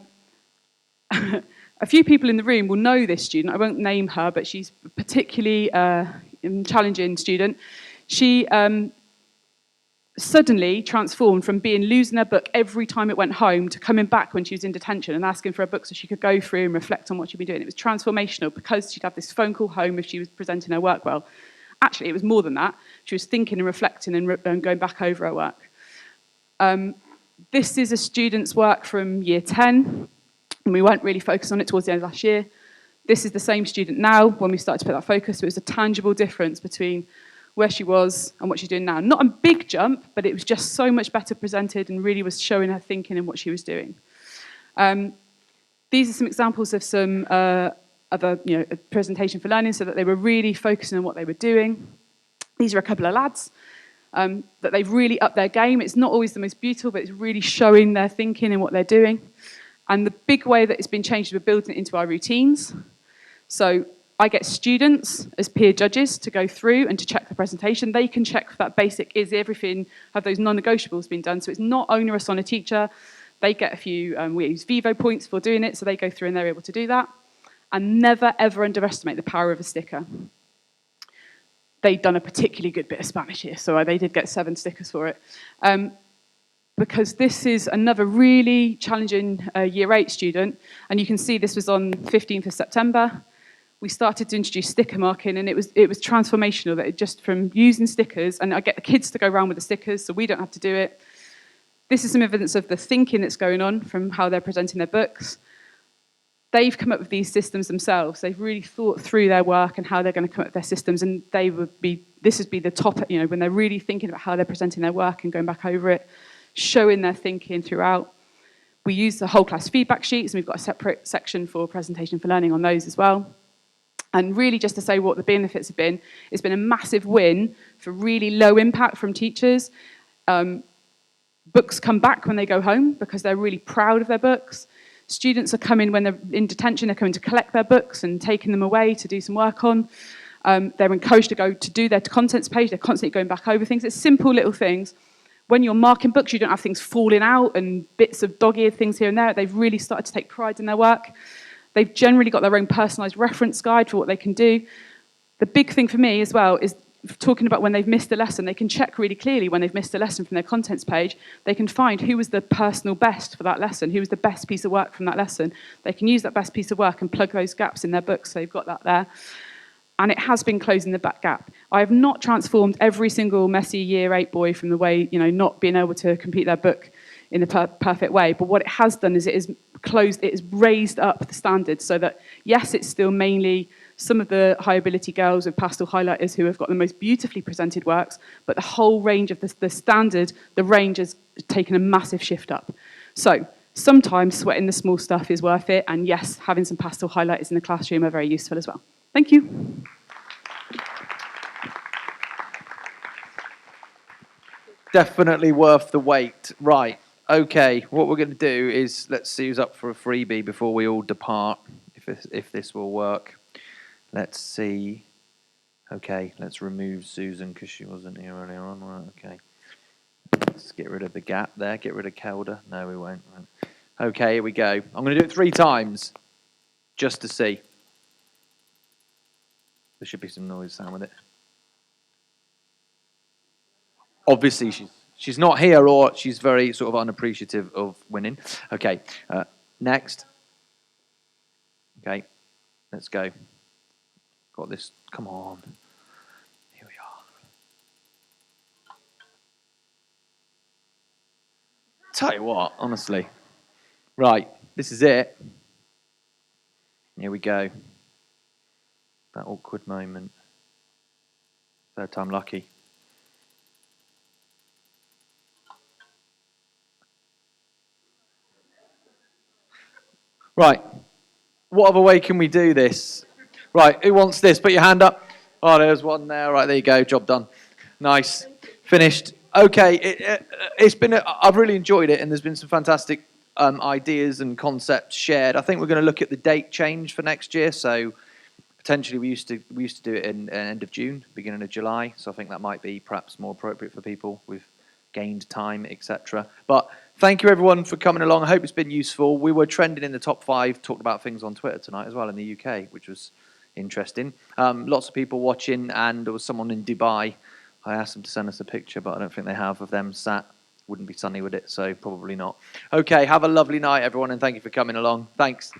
few people in the room will know this student. I won't name her, but she's a particularly challenging student. She suddenly transformed from losing her book every time it went home to coming back when she was in detention and asking for a book so she could go through and reflect on what she'd been doing. It was transformational because she'd have this phone call home if she was presenting her work well. Actually, it was more than that. She was thinking and reflecting and going back over her work. This is a student's work from year 10, and we weren't really focused on it towards the end of last year. This is the same student now when we started to put that focus. So it was a tangible difference between where she was and what she's doing now. Not a big jump, but it was just so much better presented and really was showing her thinking and what she was doing. These are some examples of some other a presentation for learning, so that they were really focusing on what they were doing. These are a couple of lads that they've really upped their game. It's not always the most beautiful, but it's really showing their thinking and what they're doing. And the big way that it's been changed is we're building it into our routines. So I get students as peer judges to go through and to check the presentation. They can check for that basic, is everything, have those non-negotiables been done? So it's not onerous on a teacher. They get a few, we use Vivo points for doing it, so they go through and they're able to do that. And never, ever underestimate the power of a sticker. They'd done a particularly good bit of Spanish here, so they did get 7 stickers for it. Because this is another really challenging year 8 student, and you can see this was on 15th of September. We started to introduce sticker marking, and it was transformational. That it just from using stickers, and I get the kids to go around with the stickers, so we don't have to do it. This is some evidence of the thinking that's going on from how they're presenting their books. They've come up with these systems themselves. They've really thought through their work and how they're going to come up with their systems, and this would be the top, when they're really thinking about how they're presenting their work and going back over it, showing their thinking throughout. We use the whole class feedback sheets, and we've got a separate section for presentation for learning on those as well. And really just to say what the benefits have been, it's been a massive win for really low impact from teachers. Books come back when they go home because they're really proud of their books. Students are coming when they're in detention, they're coming to collect their books and taking them away to do some work on. They're encouraged to go to do their contents page, they're constantly going back over things. It's simple little things. When you're marking books, you don't have things falling out and bits of dog-eared things here and there. They've really started to take pride in their work. They've generally got their own personalised reference guide for what they can do. The big thing for me as well is talking about when they've missed a lesson. They can check really clearly when they've missed a lesson from their contents page. They can find who was the personal best for that lesson, who was the best piece of work from that lesson. They can use that best piece of work and plug those gaps in their books, so they've got that there. And it has been closing the back gap. I have not transformed every single messy year 8 boy from the way, not being able to complete their book in the perfect way. But what it has done is it has raised up the standards so that, yes, it's still mainly some of the high ability girls with pastel highlighters who have got the most beautifully presented works, but the whole range of the standard, the range has taken a massive shift up. So sometimes sweating the small stuff is worth it. And yes, having some pastel highlighters in the classroom are very useful as well. Thank you. Definitely worth the wait. Right. Okay. What we're going to do is let's see who's up for a freebie before we all depart. If this will work. Let's see. Okay. Let's remove Susan because she wasn't here earlier on. Right, okay. Let's get rid of the gap there. Get rid of Kelda. No, we won't. Okay, here we go. I'm going to do it 3 times, just to see. There should be some noise sound with it. Obviously, she's not here, or she's very sort of unappreciative of winning. Okay, next. Okay, let's go. Got this. Come on. Here we are. Tell you what, honestly. Right, this is it. Here we go. That awkward moment. 3rd time lucky. Right. What other way can we do this? Right, who wants this? Put your hand up. Oh, there's one there. Right, there you go. Job done. Nice. Finished. Okay, it's been. I've really enjoyed it, and there's been some fantastic ideas and concepts shared. I think we're going to look at the date change for next year. So potentially we used to do it in end of June, beginning of July. So I think that might be perhaps more appropriate for people. We've gained time, etc. But thank you everyone for coming along. I hope it's been useful. We were trending in the top 5, talked about things on Twitter tonight as well in the UK, which was interesting. Lots of people watching, and there was someone in Dubai. I asked them to send us a picture, but I don't think they have, of them sat. Wouldn't be sunny, would it? So probably not. Okay, have a lovely night, everyone, and thank you for coming along. Thanks.